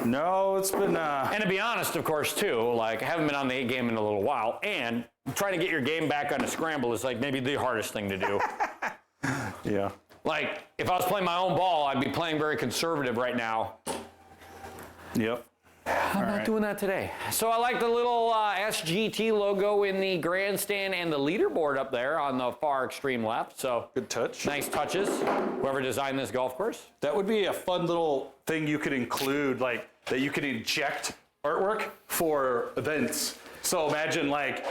No, it's been.
And to be honest, of course, too, like I haven't been on the A game in a little while, and trying to get your game back on a scramble is like maybe the hardest thing to do.
Yeah.
Like if I was playing my own ball, I'd be playing very conservative right now.
Yep.
I'm not doing that today. So I like the little SGT logo in the grandstand and the leaderboard up there on the far extreme left. So
Good touch.
nice touches. Whoever designed this golf course.
That would be a fun little thing you could include, like that you could inject artwork for events. So imagine like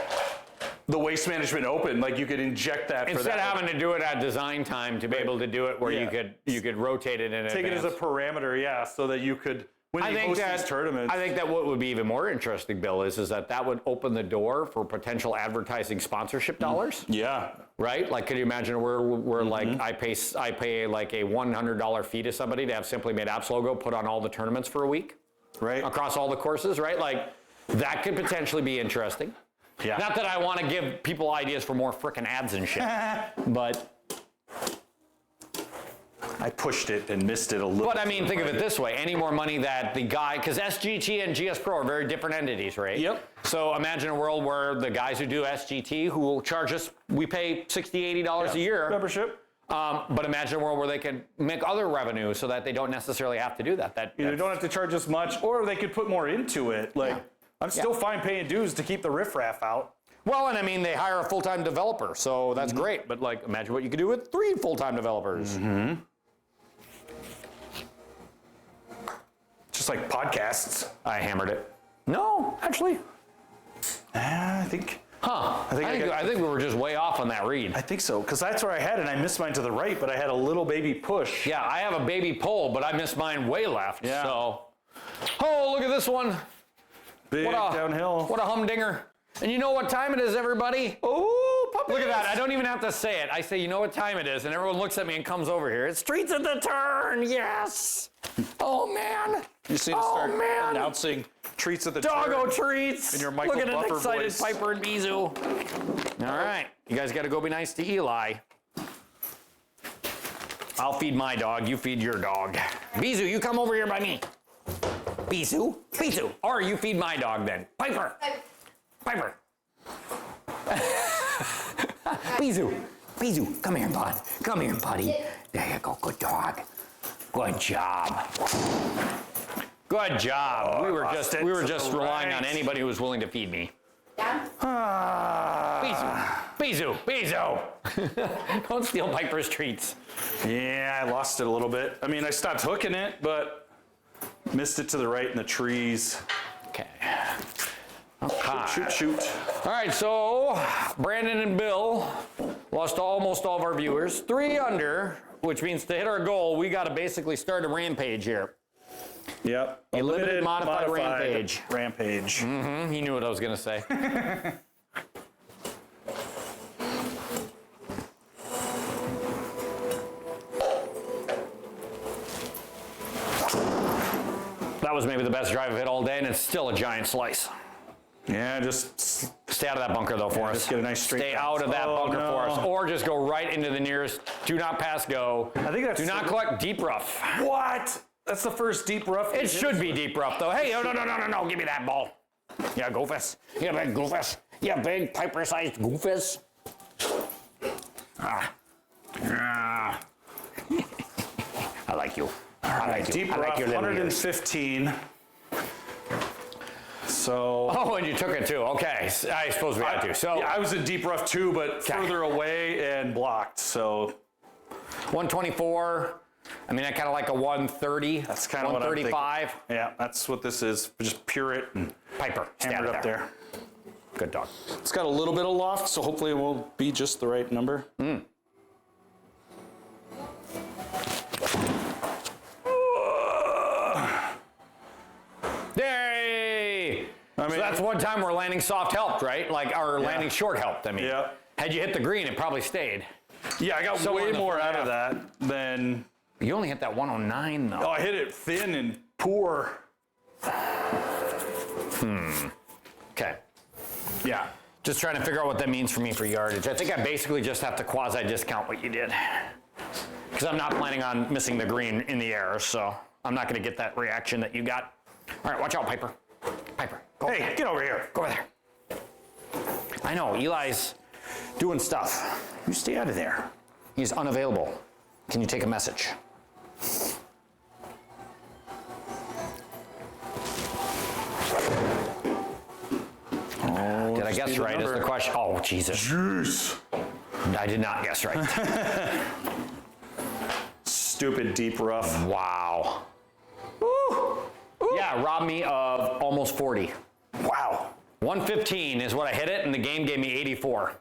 the waste management open. Like you could inject that for
Instead
that.
of having to do it at design time to be able to do it where
Yeah.
you could rotate it in
Take
advance.
it as a parameter, yeah, so that you could, when you host these tournaments.
I think that what would be even more interesting, Bill, is that would open the door for potential advertising sponsorship dollars,
Yeah.
right? Like, could you imagine where like I pay like a $100 fee to somebody to have Simply Made Apps logo put on all the tournaments for a week
Right.
across all the courses, right? Like, that could potentially be interesting.
Yeah.
Not that I want to give people ideas for more frickin' ads and shit, but
I pushed it and missed it a little.
But I mean, think of it this way: any more money that the guy, because SGT and GS Pro are very different entities, right?
Yep.
So imagine a world where the guys who do SGT, who will charge us, we pay $60, $80 a year.
Membership.
But imagine a world where they can make other revenue so that they don't necessarily have to do that.
You don't have to charge as much, or they could put more into it. Like,
Yeah.
I'm still fine paying dues to keep the riffraff out.
Well, and I mean, they hire a full-time developer, so that's great. But like, imagine what you could do with 3 full-time developers.
Just like podcasts.
I hammered it. No, actually.
I think.
Huh. I think we were just way off on that read.
I think so, because that's where I had it. I missed mine to the right, but I had a little baby push.
Yeah, I have a baby pole, but I missed mine way left.
Yeah.
So, oh, look at this one.
Big downhill.
What a humdinger. And you know what time it is, everybody?
Oh, puppies.
Look at that. I don't even have to say it. I say, you know what time it is, and everyone looks at me and comes over here. It's Streets at the Turn. Yes. Oh, man.
You just need to start
man.
announcing treats at the
Doggo
turn.
treats.
In your Michael
Look at an
Buffer
excited
voice.
Piper and Bizu. All right. You guys got to go be nice to Eli. I'll feed my dog. You feed your dog. Bizu, you come over here by me. Bizu? Bizu. Or you feed my dog then. Piper. Piper. Bizu. Bizu. Come here, bud. Come here, buddy. There you go. Good dog. Good job. Good job. We were just relying on anybody who was willing to feed me.
Down.
Bizu. Bizu. Don't steal Piper's treats.
Yeah, I lost it a little bit. I mean, I stopped hooking it, but missed it to the right in the trees.
Okay.
Shoot.
All right, so Brandon and Bill lost almost all of our viewers. 3 under, which means to hit our goal, we got to basically start a rampage here.
Yep.
A limited modified rampage.
Rampage.
He knew what I was going to say. That was maybe the best drive I've hit all day, and it's still a giant slice.
Yeah, just
Stay out of that bunker, though, for us.
just get a nice straight
Stay
bounce.
out of that
Oh,
bunker for us,
no.
or just go right into the nearest. Do not pass go.
I think that's
Do not collect deep rough.
What? That's the first deep rough.
It should be deep rough, though. Hey, no, give me that ball. Yeah, goofus. Yeah, big goofus. Yeah, big Piper-sized goofus. I like you. I like you.
Deep
I like
rough,
your little ears.
115. So.
Oh, and you took it too. Okay, I suppose we had to. So
Yeah, I was in deep rough too, but further away and blocked. So
124. I mean, I kind of like a 130.
that's kind of what I'm thinking.
135.
Yeah, that's what this is. Just pure it and
Piper, stand
hammer it up there.
Good dog.
It's got a little bit of loft, so hopefully it will be just the right number.
Yay!
I mean,
So that's one time where landing soft helped, right? Like, or landing short helped, I mean.
Yeah.
Had you hit the green, it probably stayed.
Yeah, I got
Somewhere
way
in the
more
front
out of
half.
that than.
You only hit that 109, though.
Oh, I hit it thin and poor.
Okay.
Yeah.
Just trying to figure out what that means for me for yardage. I think I basically just have to quasi-discount what you did. Because I'm not planning on missing the green in the air, so I'm not going to get that reaction that you got. All right, watch out, Piper. Piper, go
Hey,
ahead.
get over here.
Go over there. I know, Eli's doing stuff.
You stay out of there.
He's unavailable. Can you take a message? Did I guess right? Is the question? Oh, Jesus.
Jeez.
I did not guess right.
Stupid deep rough.
Wow. Woo. Yeah, robbed me of almost 40.
Wow.
115 is what I hit it, and the game gave me 84.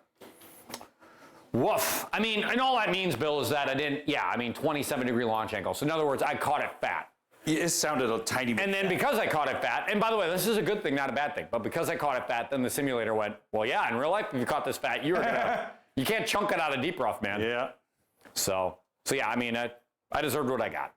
Woof. I mean, and all that means, Bill, is that I didn't, 27-degree launch angle. So in other words, I caught it fat.
It sounded a tiny bit.
And then because I caught it fat, and by the way, this is a good thing, not a bad thing, but because I caught it fat, then the simulator went, well, yeah, in real life, if you caught this fat, you can't chunk it out of deep rough, man.
Yeah.
So yeah, I mean, I deserved what I got.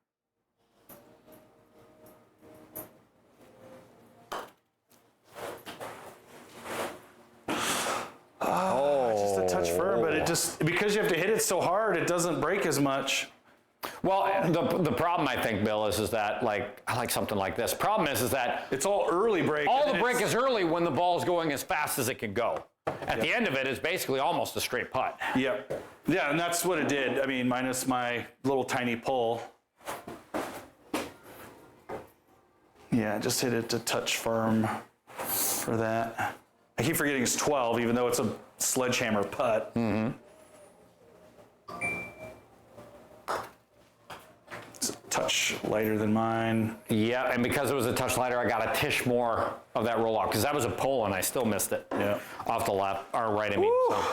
Just a touch firm, but it just, because you have to hit it so hard, it doesn't break as much.
Well, the problem, I think, Bill, is that, like, I like something like this. Problem is that
It's all early break.
all the break is early when the ball's going as fast as it can go. At the end of it, it's basically almost a straight putt.
Yep. Yeah, and that's what it did. I mean, minus my little tiny pull. Yeah, just hit it to touch firm for that. I keep forgetting it's 12, even though it's a sledgehammer putt. Mm-hmm. It's a touch lighter than mine.
Yeah, and because it was a touch lighter, I got a tish more of that roll off, because that was a pull and I still missed it.
Yeah.
Off the left, or right, I mean. So.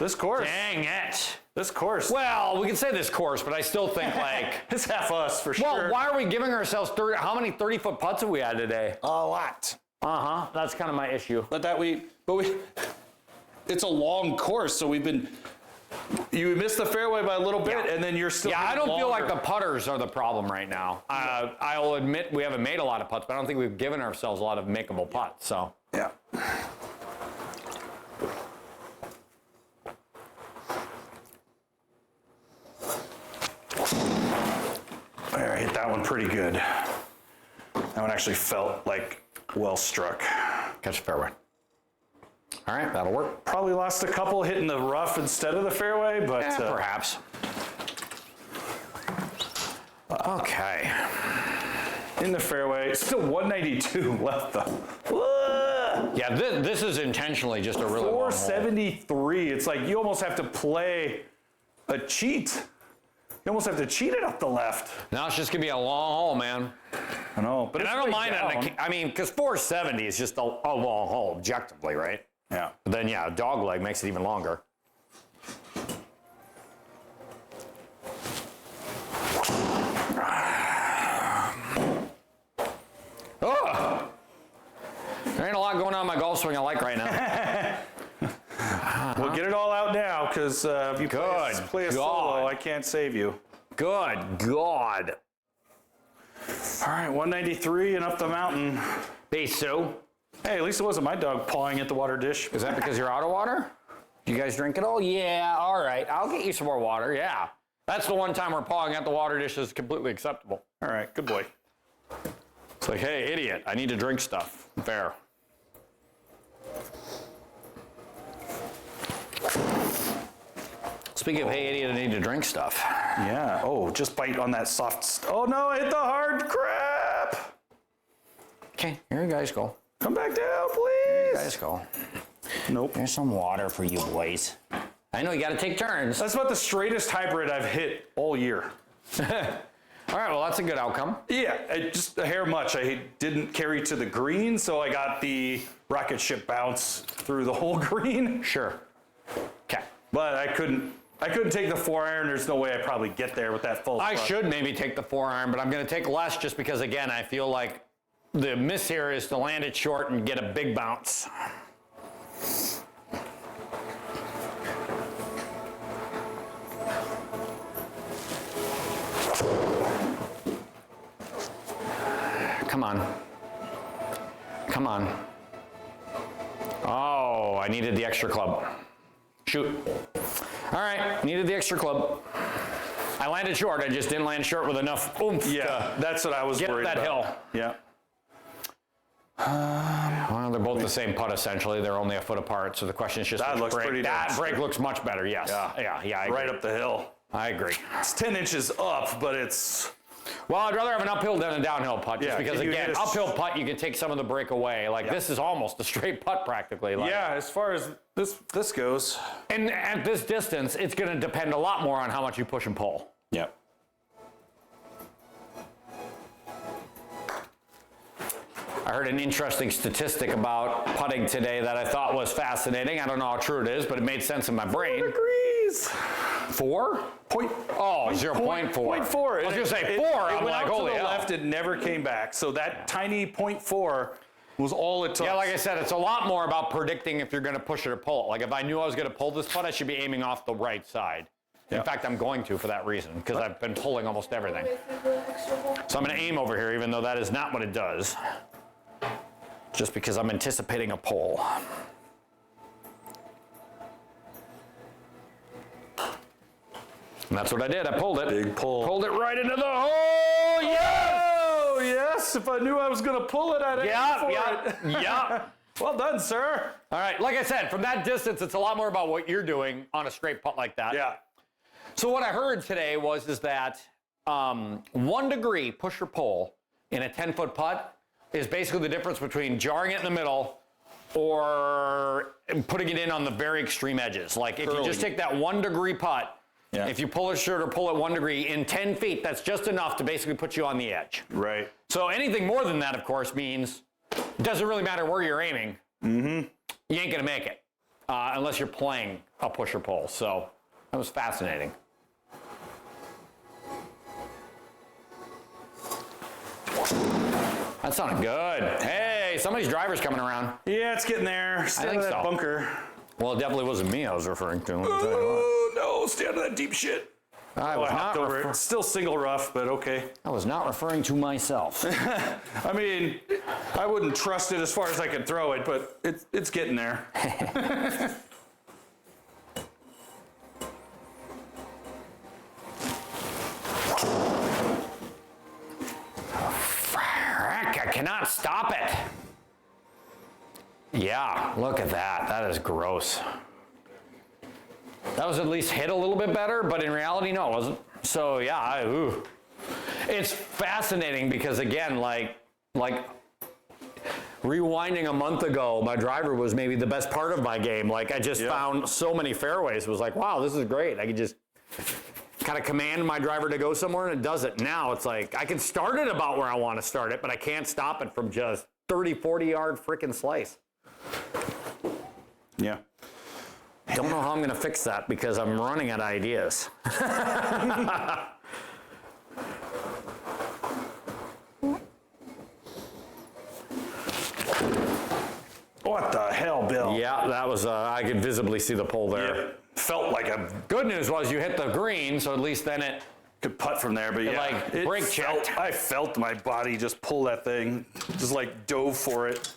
This course.
Dang it.
This course.
Well, we can say this course, but I still think, like.
It's half us for
Well,
sure.
why are we giving ourselves 30? How many 30-foot putts have we had today?
A lot.
That's kind of my issue.
It's a long course, so you missed the fairway by a little bit,
Yeah.
and then you're still.
Yeah, I don't feel like
longer.
the putters are the problem right now. I'll admit we haven't made a lot of putts, but I don't think we've given ourselves a lot of makeable putts. So.
Yeah. There, I hit that one pretty good. That one actually felt like well struck.
Catch the fairway. All right, that'll work.
Probably lost a couple hitting the rough instead of the fairway, but
Perhaps. Okay.
in the fairway. Still 192 left though.
Yeah, this is intentionally just a really long hole.
473. It's like you almost have to play a cheat. You almost have to cheat it up the left.
Now it's just gonna be a long hole, man.
I know, but
And
it's
I don't
way
mind
down.
it. I mean, because 470 is just a long hole, objectively, right?
Yeah.
But then, yeah, a dog leg makes it even longer. Oh! There ain't a lot going on in my golf swing I like right now.
We'll get it all out now, because if you play a solo,
God.
I can't save you.
Good God.
All right, 193 and up the mountain.
Beso.
Hey, at least it wasn't my dog pawing at the water dish.
Is that because you're out of water? You guys drink it all? Yeah, all right. I'll get you some more water, yeah. That's the one time where pawing at the water dish is completely acceptable.
All right, good boy.
It's like, hey, idiot, I need to drink stuff. Fair. Speaking of, hey, idiot, I need to drink stuff.
Yeah. Oh, just bite on that soft. Oh no, I hit the hard crap.
Okay, here you guys go.
Come back down,
Here you
please.
guys go.
Nope.
Here's some water for you boys. I know you got to take turns.
That's about the straightest hybrid I've hit all year.
All right, well, that's a good outcome.
Yeah, just a hair much. I didn't carry to the green, so I got the rocket ship bounce through the whole green.
Sure. Okay.
But I couldn't take the 4-iron. There's no way I'd probably get there with that full
I
thrust.
should maybe take the 4-iron, but I'm going to take less just because, again, I feel like the miss here is to land it short and get a big bounce. Come on. Come on. Oh, I needed the extra club. Shoot. All right, needed the extra club. I landed short. I just didn't land short with enough oomph.
Yeah, that's what I was
get up
worried
that
about.
hill.
Yeah.
Well, they're both the same putt essentially. They're only a foot apart. So the question is just
That
which
looks
break.
pretty
That
nice.
break looks much better. Yes.
Yeah.
I agree.
Right up the hill.
I agree.
It's 10 inches up, but it's.
Well, I'd rather have an uphill than a downhill putt, just
Yeah,
because
can you
again,
hit a-
uphill putt you can take some of the break away. Like this is almost a straight putt practically. Like,
Yeah, as far as this goes.
And at this distance, it's going to depend a lot more on how much you push and pull.
Yep.
I heard an interesting statistic about putting today that I thought was fascinating. I don't know how true it is, but it made sense in my brain.
4 degrees.
4? Oh, 0.4.
0.4.
I was gonna say 4. I'm
went
like,
out
holy
to the
hell.
left, it never came back. So that tiny 0.4 was all it took.
Yeah, like I said, it's a lot more about predicting if you're gonna push it or pull it. Like if I knew I was gonna pull this putt, I should be aiming off the right side.
Yeah.
In fact, I'm going to for that reason, because I've been pulling almost everything. So I'm gonna aim over here, even though that is not what it does. Just because I'm anticipating a pull. And that's what I did. I pulled it.
Big pull.
Pulled it right into the hole. Yes!
Oh, yes. If I knew I was going to pull it, I'd aim for it.
Yeah.
Well done, sir.
All right. Like I said, from that distance, it's a lot more about what you're doing on a straight putt like that.
Yeah.
So what I heard today is that 1 degree push or pull in a 10-foot putt is basically the difference between jarring it in the middle or putting it in on the very extreme edges. Like if you just take that 1 degree putt, if you pull it short or pull it 1 degree in 10 feet, that's just enough to basically put you on the edge.
Right.
So anything more than that, of course, means it doesn't really matter where you're aiming. You ain't gonna make it unless you're playing a push or pull. So that was fascinating. That sounded good. Hey, somebody's driver's coming around.
Yeah, it's getting there. Stay
think
out of that
so.
bunker.
Well, it definitely wasn't me I was referring to. Let me tell you what.
Oh, no. Stay out of that deep shit.
I
Oh,
was
I hopped
not
over it. Still single rough, but okay.
I was not referring to myself.
I mean, I wouldn't trust it as far as I could throw it, but it's getting there.
Frack, I cannot stop it. Yeah, look at that. That is gross. That was at least hit a little bit better, but in reality, no, it wasn't. So yeah, it's fascinating because again, like rewinding a month ago, my driver was maybe the best part of my game. Like I just found so many fairways. It was like, wow, this is great. I could just kind of command my driver to go somewhere and it does it. Now it's like I can start it about where I want to start it, but I can't stop it from just 30, 40 yard freaking slice.
Yeah.
Don't know how I'm going to fix that because I'm running out of ideas.
What the hell, Bill?
Yeah, that was, I could visibly see the pole there.
Yeah. Felt like a
Good news was you hit the green, so at least then it,
could putt from there, but yeah.
like, brake checked.
I felt my body just pull that thing. Just like dove for it.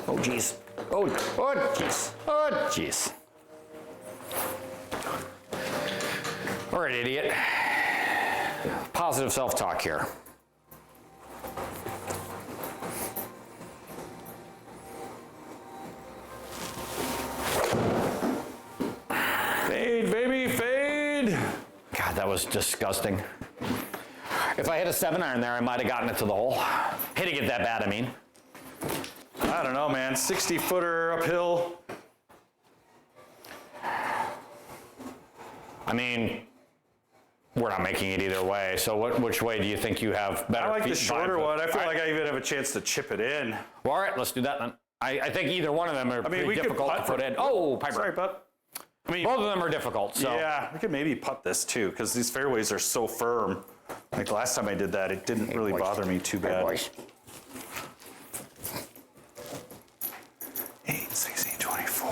oh geez. Oh geez. Oh geez. All right, idiot. Positive self-talk here.
Fade, baby, fade.
God, that was disgusting. If I hit a 7-iron there, I might have gotten it to the hole. Hitting it that bad, I mean.
I don't know, man. 60-footer uphill.
I mean, we're not making it either way. So which way do you think you have better?
I like the
feet
shorter
vibe?
one. I feel
All right.
like I even have a chance to chip it in.
Well, all right, let's do that then. I think either one of them are pretty
we could
difficult to
putt
put
for-
in. Oh, Piper.
Sorry, bud. I mean,
Both of them are difficult. So
yeah, we could maybe putt this too, because these fairways are so firm. Like last time I did that, it didn't really
boys.
bother me too bad.
boys.
8, 16, 24.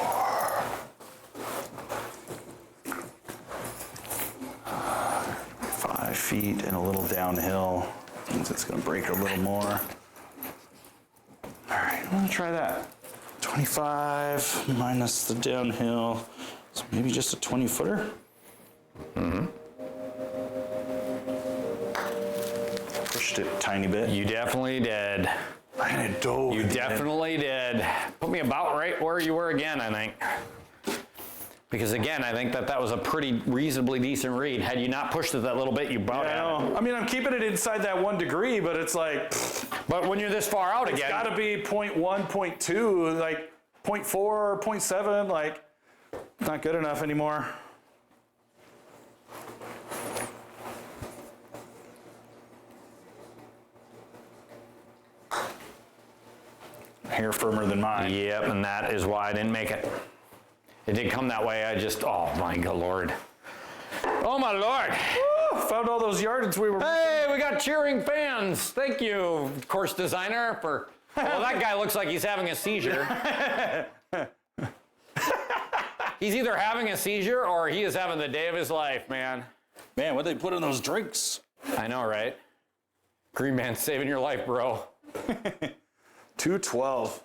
5 feet and a little downhill. Means it's going to break a little more. All right, I'm going to try that. 25 minus the downhill. So maybe just a 20-footer. Pushed it a tiny bit.
You definitely did.
And it dove.
You definitely did. Put me about right where you were again, I think. Because again, I think that was a pretty reasonably decent read. Had you not pushed it that little bit, you brought
I
it.
know. I mean, I'm keeping it inside that 1 degree, but it's like,
But when you're this far out
it's
again,
got to be 0.1, 0.2, like 0.4, 0.7, like not good enough anymore. hair firmer than mine.
Yep, and that is why I didn't make it. It did come that way. Oh my God, Lord. Oh my Lord.
Woo, found all those yardage we were.
Hey, we got cheering fans. Thank you, course designer, for. Well, that guy looks like he's having a seizure. He's either having a seizure or he is having the day of his life, man.
Man, what'd they put in those drinks?
I know, right? Green man saving your life, bro.
212.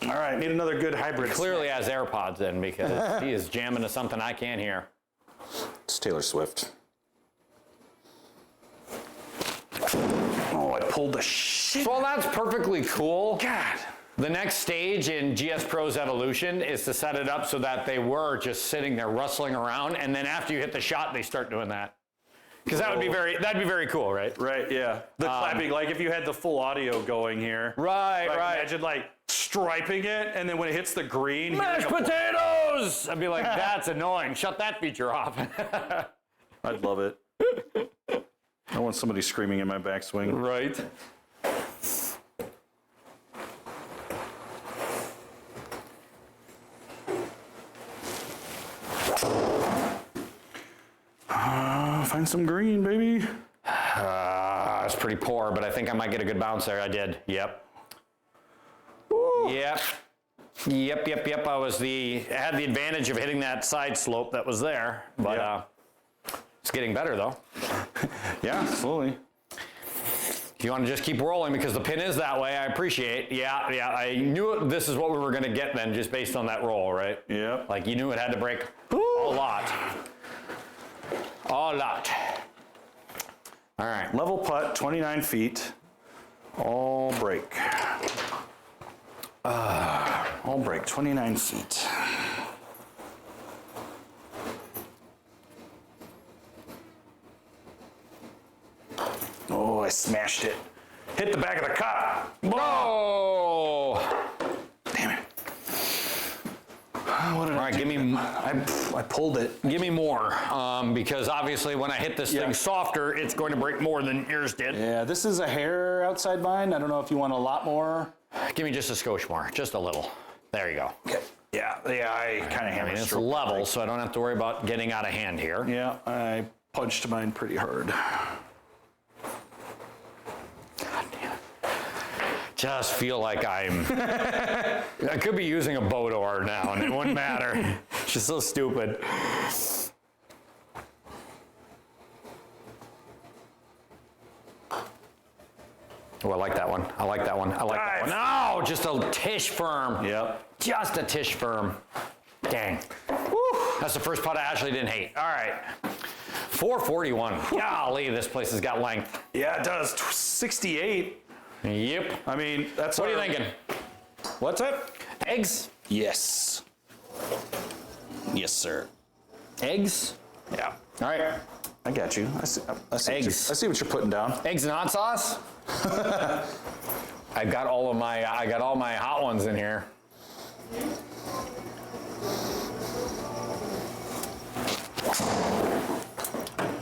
All right, need another good hybrid.
Clearly has AirPods in because he is jamming to something I can't hear.
It's Taylor Swift. Oh, I pulled the shit.
Well, that's perfectly cool.
God.
The next stage in GS Pro's evolution is to set it up so that they were just sitting there rustling around, and then after you hit the shot, they start doing that. Because that'd be very cool, right?
Right, yeah. The clapping, like if you had the full audio going here.
Right,
like,
right.
Imagine like striping it, and then when it hits the green,
Mashed potatoes! I'd be like, that's annoying. Shut that feature off.
I'd love it. I want somebody screaming in my backswing.
Right.
Find some green, baby.
It's pretty poor, but I think I might get a good bounce there. I did. Yep.
Ooh.
Yep. Yep. I had the advantage of hitting that side slope that was there, but it's getting better though.
Yeah, slowly.
If you want to just keep rolling because the pin is that way, I appreciate. Yeah. I knew this is what we were going to get then, just based on that roll, right?
Yeah.
Like you knew it had to break a lot. A lot. All right.
Level putt, 29 feet. All break. All break, 29 feet. Oh, I smashed it. Hit the back of the cup.
Whoa!
Damn it.
All right, give me.
I pulled it.
Give me more, because obviously when I hit this thing softer, it's going to break more than yours did.
Yeah, this is a hair outside mine. I don't know if you want a lot more.
Give me just a skosh more, just a little. There you go.
Okay. Yeah, I kind of
I
have
mean,
a
it's
stroke.
level, so I don't have to worry about getting out of hand here.
Yeah, I punched mine pretty hard.
God damn it. Just feel like I could be using a boat oar now, and it wouldn't matter. It's just so stupid. Oh, I like that one. I like that one. No, just a tish firm.
Yep.
Just a tish firm. Dang. Woo. That's the first putt I actually didn't hate. All right. 441. Golly, this place has got length.
Yeah, it does. 68.
Yep.
I mean, that's
What are you thinking?
What's that?
Eggs?
Yes. Yes, sir.
Eggs?
Yeah.
All right.
I got you. I see
Eggs.
I see what you're putting down.
Eggs and hot sauce? I got all my hot ones in here.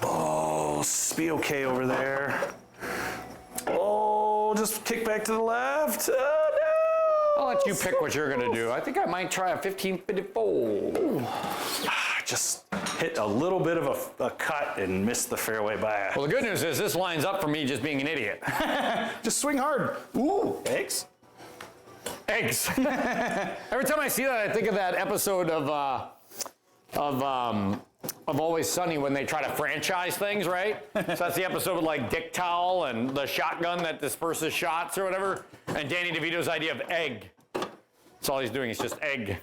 Oh, be okay over there. Oh, just kick back to the left. Oh, no.
I'll let you pick what you're gonna do. I think I might try a 1554.
Just hit a little bit of a cut and missed the fairway by a...
Well, the good news is this lines up for me just being an idiot.
Just swing hard. Ooh, eggs?
Eggs. Every time I see that, I think of that episode of Always Sunny when they try to franchise things, right? So that's the episode with like Dick Towel and the shotgun that disperses shots or whatever, and Danny DeVito's idea of egg. That's all he's doing, is just egg.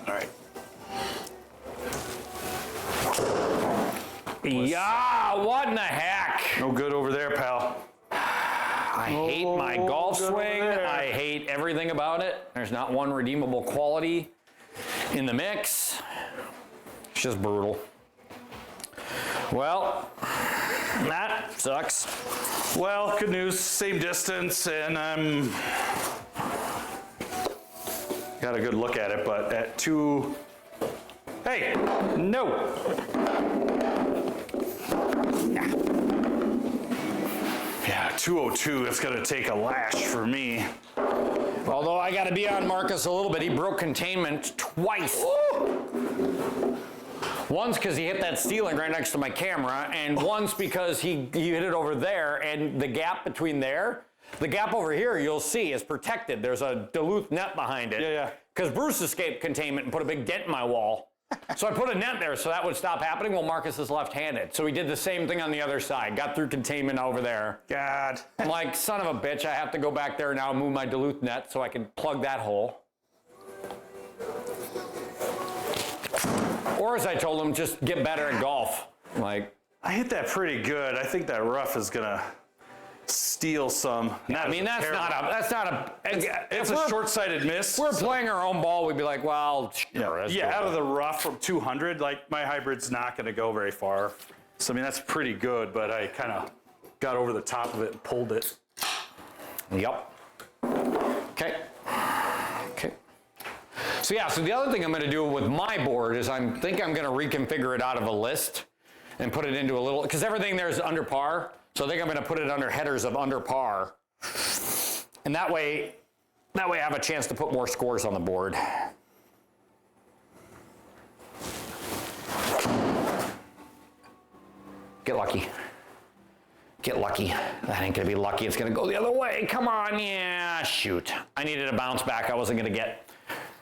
All right.
Yeah, what in the heck?
No good over there, pal.
I hate my golf
good over
swing.
there.
I hate everything about it. There's not one redeemable quality in the mix. It's just brutal. Well, that sucks.
Well, good news, same distance, and I'm got a good look at it, but at 2, hey, no. Yeah, 202, it's gonna take a lash for me.
Although I got to be on Marcus a little bit. He broke containment twice. Once because he hit that ceiling right next to my camera, and once because he hit it over there, and the gap between there, the gap over here, you'll see, is protected. There's a Duluth net behind it.
Yeah.
Because Bruce escaped containment and put a big dent in my wall. So I put a net there so that would stop happening. Well, Marcus is left-handed. So he did the same thing on the other side. Got through containment over there.
God.
I'm like, son of a bitch, I have to go back there now and move my Duluth net so I can plug that hole. Or as I told him, just get better at golf. Like,
I hit that pretty good. I think that rough is gonna steal some.
I mean, that's not a.
It's a short-sighted miss.
If we're playing our own ball, we'd be like, well, sure,
out of the rough from 200, like my hybrid's not gonna go very far. So I mean, that's pretty good, but I kind of got over the top of it and pulled it.
Yep. Okay. Okay. So yeah, so the other thing I'm going to do with my board is I think I'm going to reconfigure it out of a list and put it into a little, because everything there is under par. So I think I'm going to put it under headers of under par. And that way I have a chance to put more scores on the board. Get lucky. Get lucky. That ain't gonna be lucky. It's gonna go the other way. Come on, yeah, shoot. I needed a bounce back. I wasn't gonna get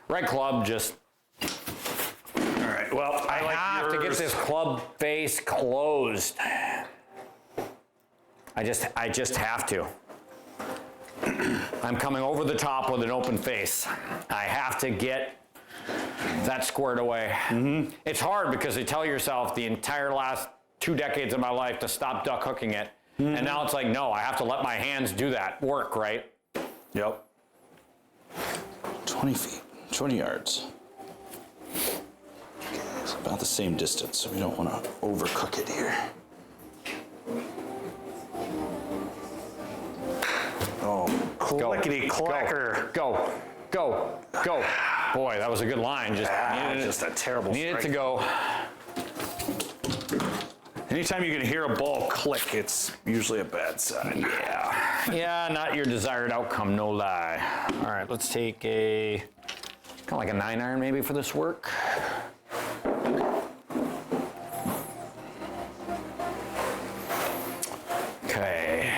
right club. Just.
All right. Well,
I have to get this club face closed. I just have to. I'm coming over the top with an open face. I have to get that squared away. Mm-hmm. It's hard because you tell yourself the entire last 2 decades of my life to stop duck hooking it. Mm-hmm. And now it's like, no, I have to let my hands do that work, right?
Yep.
20 feet, 20 yards. It's about the same distance, so we don't want to overcook it here.
Oh, clickety clacker.
Go. Boy, that was a good line. Just
a terrible
needed
strike.
to go.
Anytime you can hear a ball click, it's usually a bad sign.
Yeah, not your desired outcome, no lie. All right, let's take a, kind of like a 9-iron maybe for this work. Okay.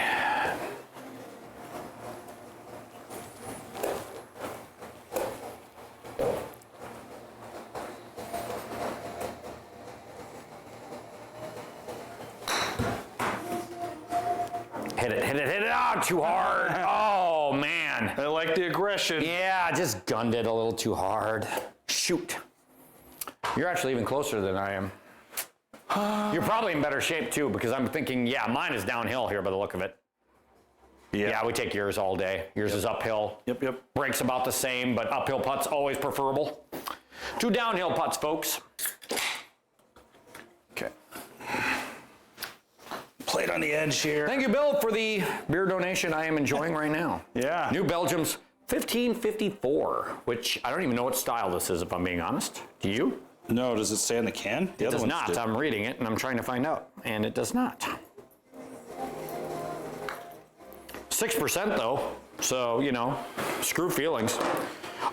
Hit it. Oh, too hard. Oh, man.
I like the aggression.
Yeah, I just gunned it a little too hard. Shoot. You're actually even closer than I am. You're probably in better shape, too, because I'm thinking, yeah, mine is downhill here by the look of it. Yeah, we take yours all day. Yours is uphill.
Yep.
Breaks about the same, but uphill putts always preferable. 2 downhill putts, folks.
Okay. Plate on the edge here.
Thank you, Bill, for the beer donation I am enjoying right now.
Yeah.
New Belgium's 1554, which I don't even know what style this is, if I'm being honest. Do you?
No, does it say on the can? The
It
other
does
ones
not.
did.
I'm reading it, and I'm trying to find out, and it does not. 6% though, so, you know, screw feelings.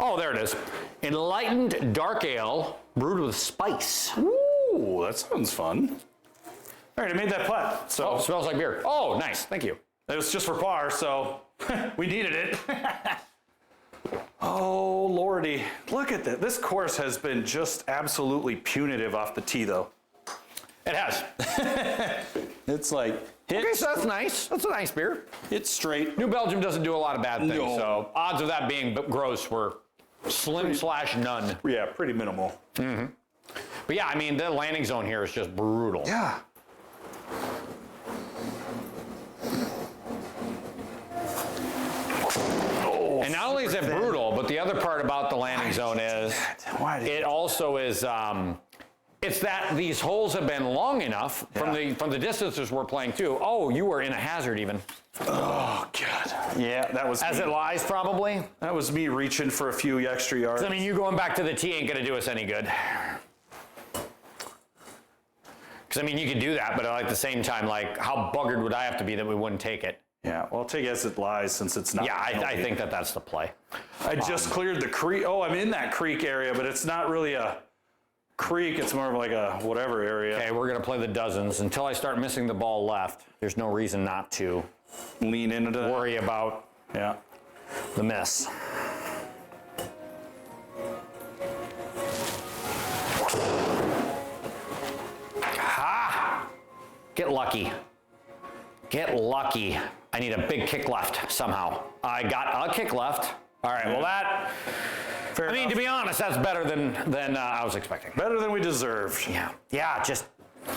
Oh, there it is. Enlightened Dark Ale brewed with spice.
Ooh, that sounds fun. All right, I made that putt. So
Oh, it smells like beer. Oh, nice. Thank you.
it was just for par, so we needed it. Oh, lordy. Look at that. This course has been just absolutely punitive off the tee, though.
It has.
It's like, hit,
Okay, so that's nice. That's a nice beer.
hit straight.
New Belgium doesn't do a lot of bad things,
No.
so odds of that being gross were slim/none.
Yeah, pretty minimal.
But yeah, I mean, the landing zone here is just brutal.
Yeah.
And not only is it brutal, but the other part about the landing zone is
Why did
it also is it's that these holes have been long enough from the distances we're playing too. Oh, you were in a hazard even.
Oh, God. Yeah, that was
As
me.
it lies, probably.
That was me reaching for a few extra yards.
I mean, you going back to the tee ain't gonna do us any good. Because, I mean, you could do that, but at the same time, like, how buggered would I have to be that we wouldn't take it?
Yeah, well, I'll take it as it lies since it's not.
Yeah, I think that's the play.
I just cleared the creek. Oh, I'm in that creek area, but it's not really a creek. It's more of like a whatever area.
Okay, we're going to play the dozens. Until I start missing the ball left, there's no reason not to
Lean into that.
worry about
Yeah.
the miss. Ha! Get lucky. Get lucky. I need a big kick left somehow. I got a kick left. All right, well that,
Fair
I mean,
enough.
to be honest, that's better than I was expecting.
Better than we deserved.
Yeah, just,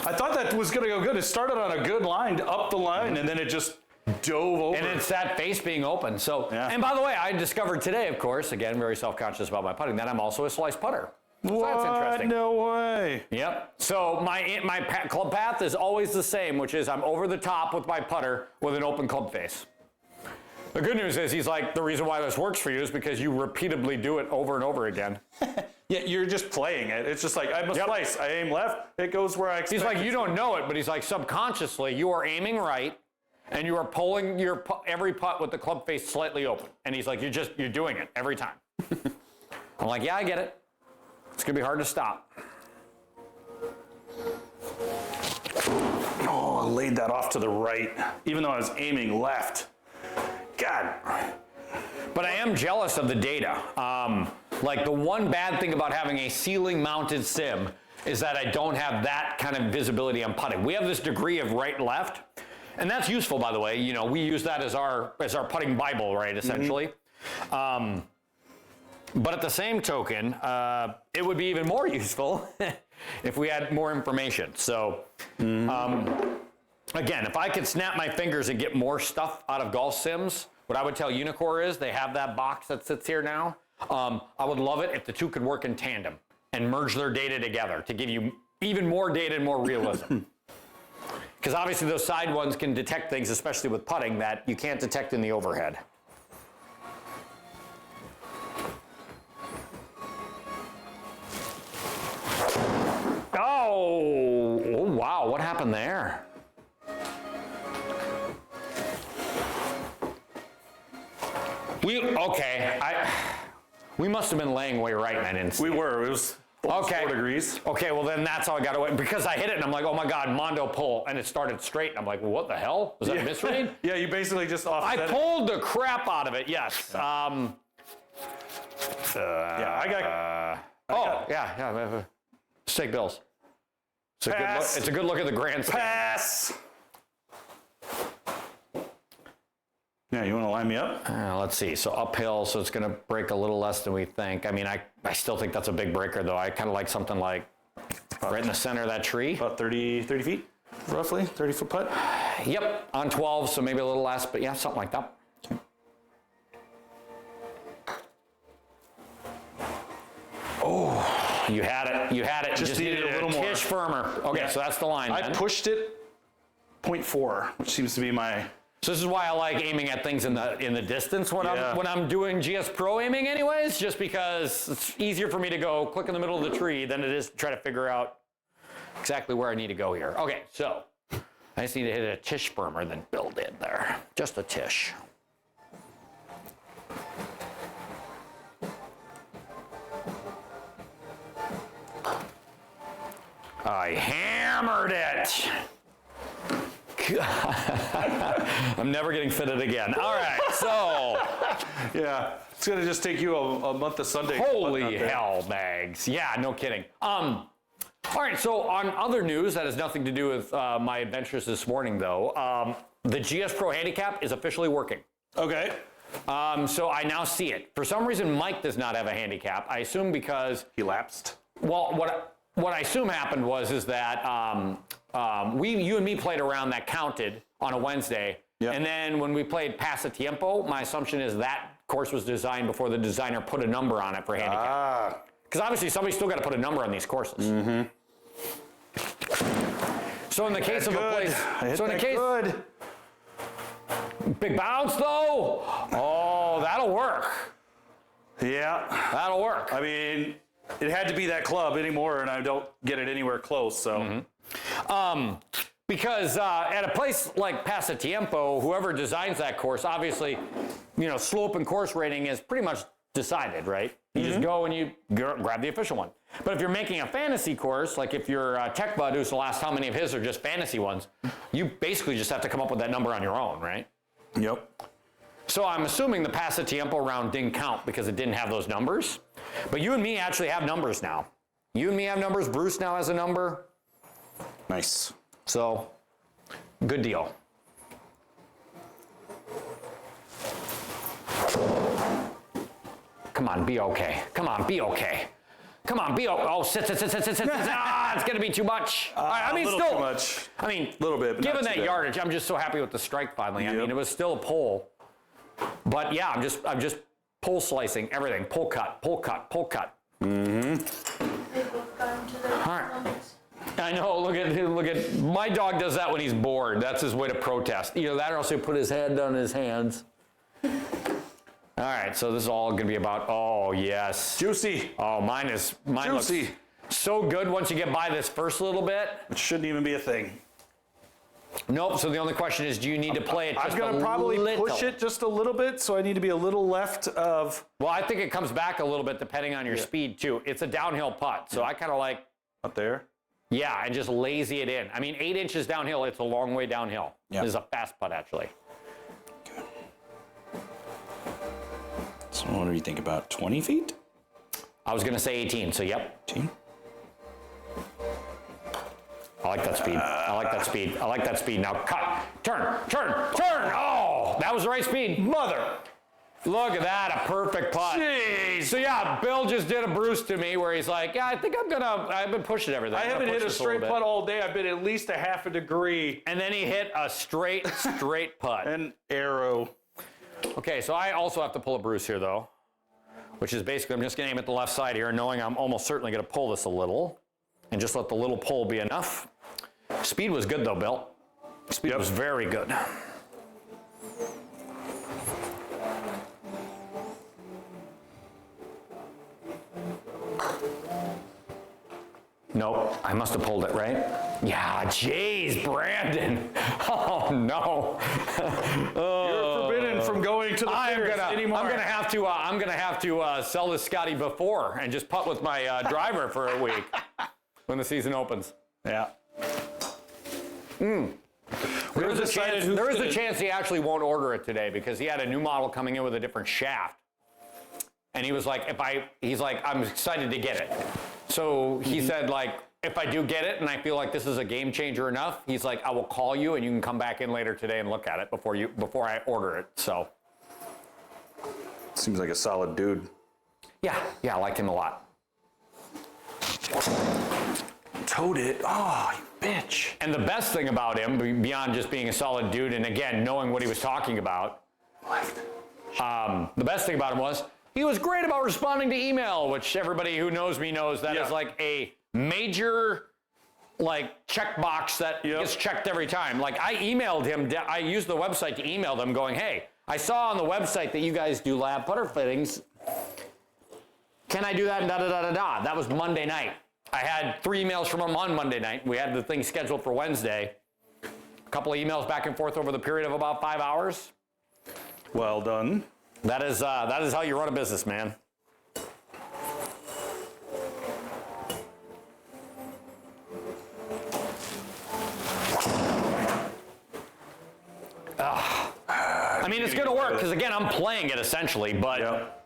I thought that was going to go good. It started on a good line, up the line, and then it just dove over.
and it's that face being open. So,
Yeah.
and by the way, I discovered today, of course, again, very self-conscious about my putting, that I'm also a slice putter. So that's interesting.
No way.
Yep. So my club path is always the same, which is I'm over the top with my putter with an open club face. The good news is he's like, the reason why this works for you is because you repeatedly do it over and over again.
Yeah, you're just playing it. It's just like, I'm a slice. I aim left, it goes where I expect.
He's like,
it
you
to.
don't know it, but he's like, subconsciously, you are aiming right, and you are pulling your every putt with the club face slightly open. And he's like, you're doing it every time. I'm like, yeah, I get it. It's gonna be hard to stop.
Oh, I laid that off to the right, even though I was aiming left. God.
But I am jealous of the data. Like the one bad thing about having a ceiling mounted sim is that I don't have that kind of visibility on putting. We have this degree of right and left, and that's useful, by the way. You know, we use that as our putting Bible, right, essentially. But at the same token, it would be even more useful if we had more information. So, again, if I could snap my fingers and get more stuff out of golf sims, what I would tell Unicore is they have that box that sits here now. I would love it if the two could work in tandem and merge their data together to give you even more data and more realism. Because obviously those side ones can detect things, especially with putting, that you can't detect in the overhead. Oh, wow, what happened there? We must have been laying way right and I didn't see
We
it.
were. It was almost 4 degrees.
Okay, well then that's how I got away. Because I hit it and I'm like, oh my God, Mondo pull. And it started straight. And I'm like, well, what the hell? Was that a misread?
Yeah, you basically just offset
I
it.
pulled the crap out of it, yes.
Yeah, I got
Yeah. Steak Bills.
Pass.
It's a good look at the grandstand.
pass. Yeah, you want to line me up?
Let's see. So uphill, so it's going to break a little less than we think. I mean, I still think that's a big breaker, though. I kind of like something like right in the center of that tree.
About 30 feet, roughly, 30-foot putt.
Yep, on 12, so maybe a little less, but yeah, something like that. Oh, you had it. You had it.
Just needed a little more.
Tish firmer. Okay,
Yeah.
so that's the line.
I
then.
pushed it 0.4, which seems to be my...
So this is why I like aiming at things in the distance when
Yeah.
I'm doing GS Pro aiming anyways, just because it's easier for me to go click in the middle of the tree than it is to try to figure out exactly where I need to go here. Okay, so I just need to hit a tish firmer than Bill did there. Just a tish. I hammered it. I'm never getting fitted again. All right, so
Yeah, it's going to just take you a month of Sunday.
holy hell, bags. Yeah, no kidding. All right, so on other news that has nothing to do with my adventures this morning, though, the GS Pro Handicap is officially working.
Okay.
So I now see it. For some reason, Mike does not have a handicap. I assume because,
He lapsed.
well, what I assume happened is that you and me played around that counted on a Wednesday.
Yep.
And then when we played Pasatiempo, my assumption is that course was designed before the designer put a number on it for handicap.
Ah.
Because obviously somebody's still got to put a number on these courses.
Mm-hmm.
So in the case of a place, so in the case,
good.
big bounce though, oh, that'll work.
Yeah.
That'll work.
I mean, it had to be that club anymore, and I don't get it anywhere close, so.
Because at a place like Pasatiempo, whoever designs that course, obviously, slope and course rating is pretty much decided, right? You just go and you grab the official one. But if you're making a fantasy course, like if you're Tech Bud, who's the last how many of his are just fantasy ones, you basically just have to come up with that number on your own, right?
Yep.
So I'm assuming the Pasatiempo round didn't count because it didn't have those numbers. But you and me actually have numbers now. You and me have numbers. Bruce now has a number.
Nice.
So, good deal. Come on, be okay. Come on, be okay. Come on, be okay. Oh, sit. Ah, it's going to be too much. I mean,
a little
still.
too much.
I mean,
a little bit, but
given
not
that
too bad.
yardage, I'm just so happy with the strike finally. I
Yep.
mean, it was still a pull. But yeah, I'm just pull slicing everything. Pull cut.
They both got into their
All right.
moments.
I know, look at, my dog does that when he's bored. That's his way to protest. Either that or else he'll put his head on his hands. All right, so this is all gonna be about, oh yes.
Juicy.
Oh, mine
Juicy.
looks so good once you get by this first little bit.
It shouldn't even be a thing.
Nope, so the only question is, do you need to play it just
I'm gonna probably
little?
push it just a little bit, so I need to be a little left of
Well, I think it comes back a little bit depending on your speed too. It's a downhill putt, so I kind of like,
up there.
yeah, and just lazy it in. I mean, 8 inches downhill, it's a long way downhill.
Yeah.
This is a fast putt, actually.
So what do you think about 20 feet?
I was going to say 18, so yep.
18?
I like that speed. I like that speed. I like that speed. Now cut, turn. Oh, that was the right speed.
Mother.
Look at that, a perfect putt.
Jeez.
So yeah, Bill just did a Bruce to me where he's like, yeah, I think I've been pushing everything.
I
I'm gonna
haven't hit
push
a
this little
straight
bit.
putt all day. I've been at least a half a degree.
And then he hit a straight putt.
An arrow.
Okay, so I also have to pull a Bruce here though, which is basically, I'm just gonna aim at the left side here, knowing I'm almost certainly gonna pull this a little, and just let the little pull be enough. Speed was good though, Bill. Speed was very good. Nope, I must have pulled it, right? Yeah, jeez, Brandon. Oh no.
You're forbidden from going to the fairest anymore.
I'm gonna have to sell this Scotty before and just putt with my driver for a week when the season opens.
Yeah.
There is a chance he actually won't order it today because he had a new model coming in with a different shaft. And he was like, I'm excited to get it. So he said, like, if I do get it and I feel like this is a game changer enough, he's like, I will call you and you can come back in later today and look at it before I order it. So
Seems like a solid dude.
yeah, I liked him a lot.
Towed it. Oh, you bitch.
And the best thing about him, beyond just being a solid dude, and again, knowing what he was talking about, the best thing about him was he was great about responding to email, which everybody who knows me knows that is like a major checkbox that gets checked every time. Like I emailed him, I used the website to email them going, hey, I saw on the website that you guys do lab putter fittings. Can I do that? Da-da-da-da-da. That was Monday night. I had 3 emails from him on Monday night. We had the thing scheduled for Wednesday. A couple of emails back and forth over the period of about 5 hours.
Well done.
That is how you run a business, man. I mean, it's going to work because, again, I'm playing it essentially, but that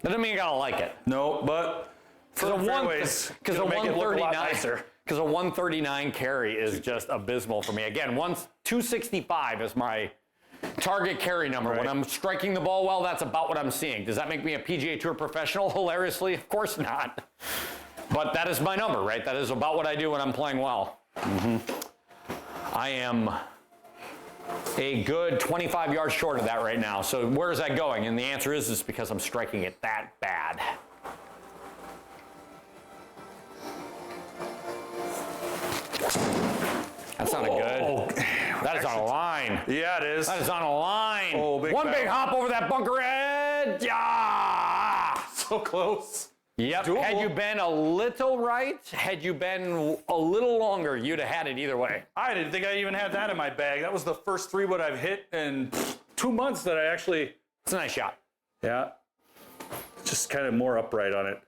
doesn't mean you got to like it.
No, but for the fairways,
because a
it'll make it look a lot
139
nicer.
because a 139 carry is just abysmal for me. Again, 265 is my target carry number. When I'm striking the ball well, that's about what I'm seeing. Does that make me a PGA Tour professional? Hilariously, of course not. But that is my number, right? That is about what I do when I'm playing well. I am a good 25 yards short of that right now. So where is that going? And the answer is it's because I'm striking it that bad. That sounded good. That is on a line.
Yeah, it is.
That is on a line.
Oh, big
One
battle.
big hop over that bunker edge. Yeah.
So close.
Yep.
Doable.
Had you been a little right, had you been a little longer, you'd have had it either way.
I didn't think I even had that in my bag. That was the first 3-wood I've hit in 2 months that I actually,
It's a nice shot.
yeah, just kind of more upright on it.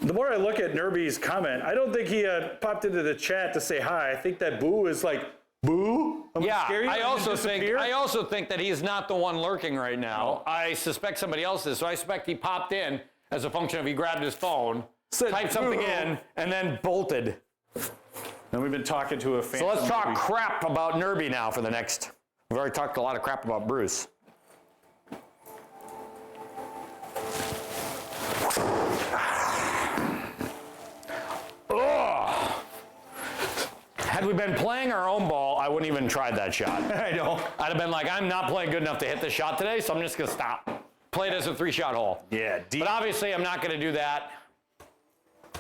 The more I look at Nerby's comment, I don't think he popped into the chat to say hi. I think that boo is like, boo? I'm
Yeah,
scary.
I also think that he's not the one lurking right now. I suspect somebody else is. So I suspect he popped in as a function of he grabbed his phone, typed something
boo.
in, and then bolted.
And we've been talking to a fan.
So let's talk crap about Nerby now for the next. We've already talked a lot of crap about Bruce. Ugh. Had we been playing our own ball, I wouldn't even tried that shot.
I know.
I'd have been like, I'm not playing good enough to hit this shot today, so I'm just gonna stop. Play it as a 3-shot hole.
Yeah, deep.
But obviously, I'm not gonna do that.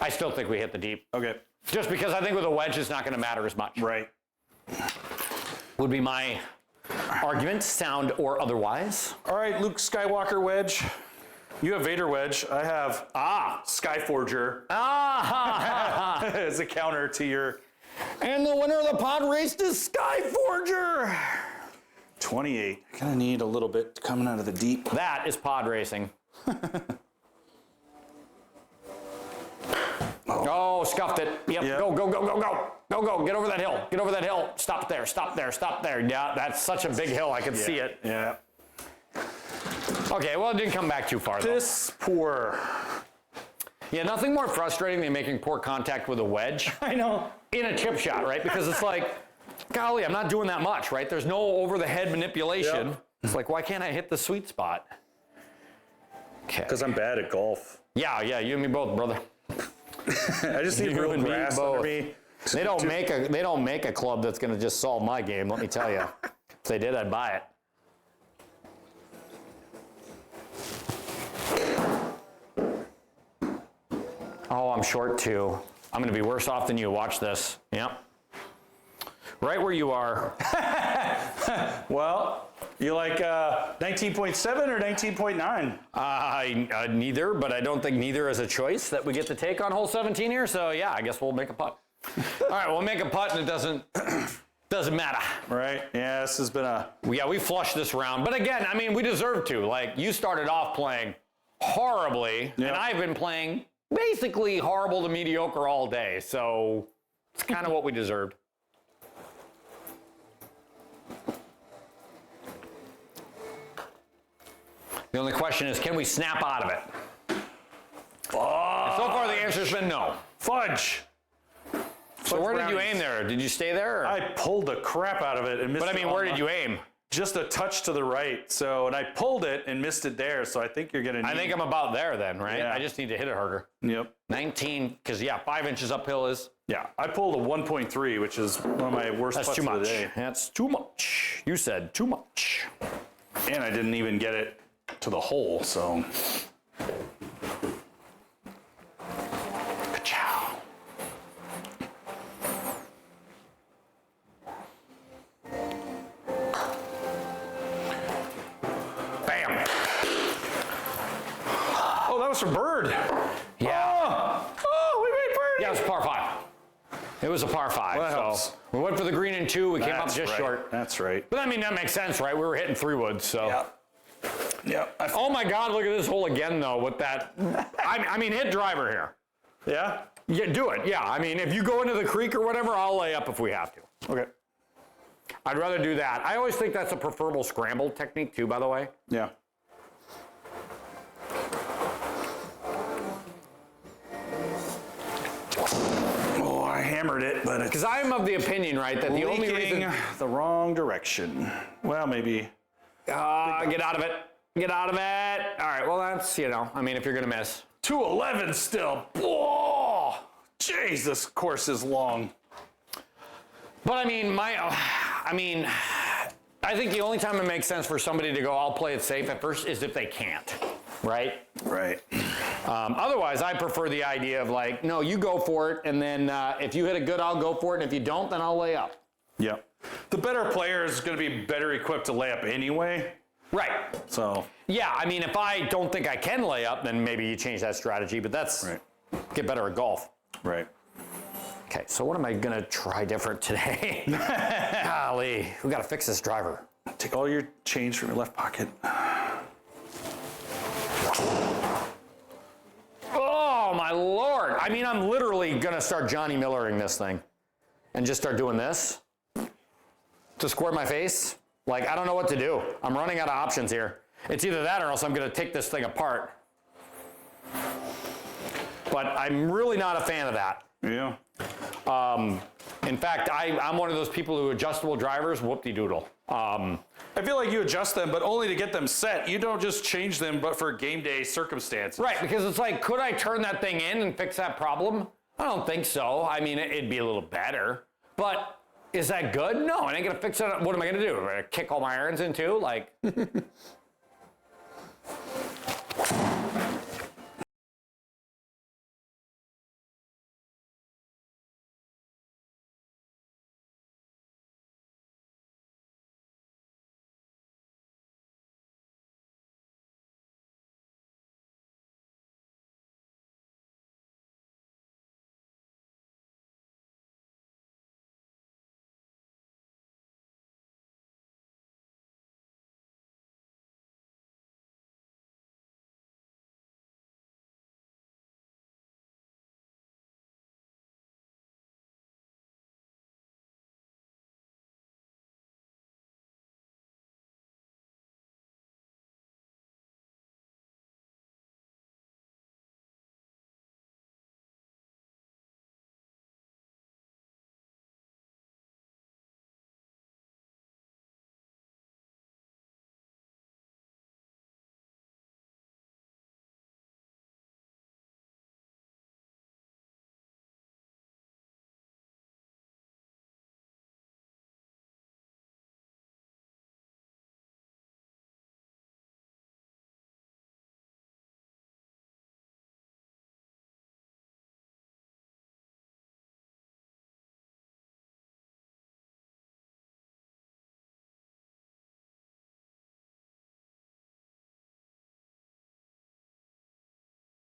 I still think we hit the deep.
Okay.
Just because I think with a wedge, it's not gonna matter as much.
Right.
Would be my argument, sound or otherwise.
All right, Luke Skywalker wedge. You have Vader wedge. I have Skyforger as a counter to your
And the winner of the pod race is Skyforger.
28.
Gonna need a little bit coming out of the deep.
That is pod racing. Oh, scuffed it. Yep.
Yep.
Go, go, go, go, go. Go, go. Get over that hill. Get over that hill. Stop there. Stop there. Stop there. Yeah, that's such a big hill. I can see it.
Yeah.
Okay, well, it didn't come back too far, though.
This poor.
Yeah, nothing more frustrating than making poor contact with a wedge
I know.
in a chip shot, right? Because it's like, golly, I'm not doing that much, right? There's no over-the-head manipulation.
Yep.
It's like, why can't I hit the sweet spot? Okay.
Because I'm bad at golf.
Yeah, you and me both, brother.
I just need
You
real
and me
grass under
both.
me.
They don't make a club that's going to just solve my game, let me tell you. If they did, I'd buy it. Oh, I'm short too. I'm going to be worse off than you. Watch this. Yep. Right where you are.
Well, you like 19.7 or 19.9?
Neither, but I don't think neither is a choice that we get to take on hole 17 here. So yeah, I guess we'll make a putt. All right, we'll make a putt and it doesn't matter.
Right. Yeah, this has been a.
Yeah, we flushed this round. But again, I mean, we deserve to. Like, you started off playing horribly,
Yep.
and I've been playing basically horrible to mediocre all day. So it's kind of what we deserved. The only question is, can we snap out of it? And so far, the answer's been no.
Fudge.
So where did you
brownies.
aim there? Did you stay there? Or?
I pulled the crap out of it and missed
But I
it
mean, where
on
did
the-
you aim?
Just a touch to the right. So, and I pulled it and missed it there. So I think you're going to
I think I'm about there then, right?
Yeah.
I just need to hit it harder.
Yep.
19, because yeah, 5 inches uphill is.
Yeah. I pulled a 1.3, which is one of my worst
That's
putts
too
of
much.
the day.
That's too much. You said too much.
And I didn't even get it to the hole. So.
Ka-chow. Bam.
Oh, that was for bird.
Yeah.
Oh, we made birdie.
Yeah, it was a par 5. It was a par 5.
Well, that
so
helps.
we went for the green in 2. We came up
That's
just
right.
short.
That's right.
But I mean, that makes sense, right? We were hitting 3 woods, so.
Yeah.
Oh my God, look at this hole again, though, with that. I mean, hit driver here.
Yeah?
Yeah, do it. Yeah, I mean, if you go into the creek or whatever, I'll lay up if we have to.
Okay.
I'd rather do that. I always think that's a preferable scramble technique, too, by the way.
Yeah. Oh, I hammered it, but it's
Because I'm of the opinion, right, that the only
leaking
reason.
the wrong direction. Well, maybe.
Get out of it. Get out of it. All right, well, that's, I mean, if you're going to miss.
211 still. Whoa! Jeez, this course is long.
But I mean, I think the only time it makes sense for somebody to go, I'll play it safe at first, is if they can't, right?
Right.
Otherwise, I prefer the idea of like, no, you go for it, and then if you hit it good, I'll go for it, and if you don't, then I'll lay up.
Yeah. The better player is going to be better equipped to lay up anyway.
Right.
So,
Yeah, I mean, if I don't think I can lay up, then maybe you change that strategy, but that's get better at golf.
right.
Okay, so what am I gonna try different today? Golly, we gotta fix this driver.
Take all your change from your left pocket.
Oh my Lord. I mean, I'm literally gonna start Johnny Millering this thing and just start doing this to square my face. Like, I don't know what to do. I'm running out of options here. It's either that or else I'm gonna take this thing apart. But I'm really not a fan of that.
Yeah.
In fact, I'm one of those people who adjustable drivers, whoop-de-doodle.
I feel like you adjust them, but only to get them set. You don't just change them, but for game day circumstances.
Right, because it's like, could I turn that thing in and fix that problem? I don't think so. I mean, it'd be a little better, but is that good? No, I ain't gonna fix it. What am I gonna do? Am I gonna kick all my irons in too? Like,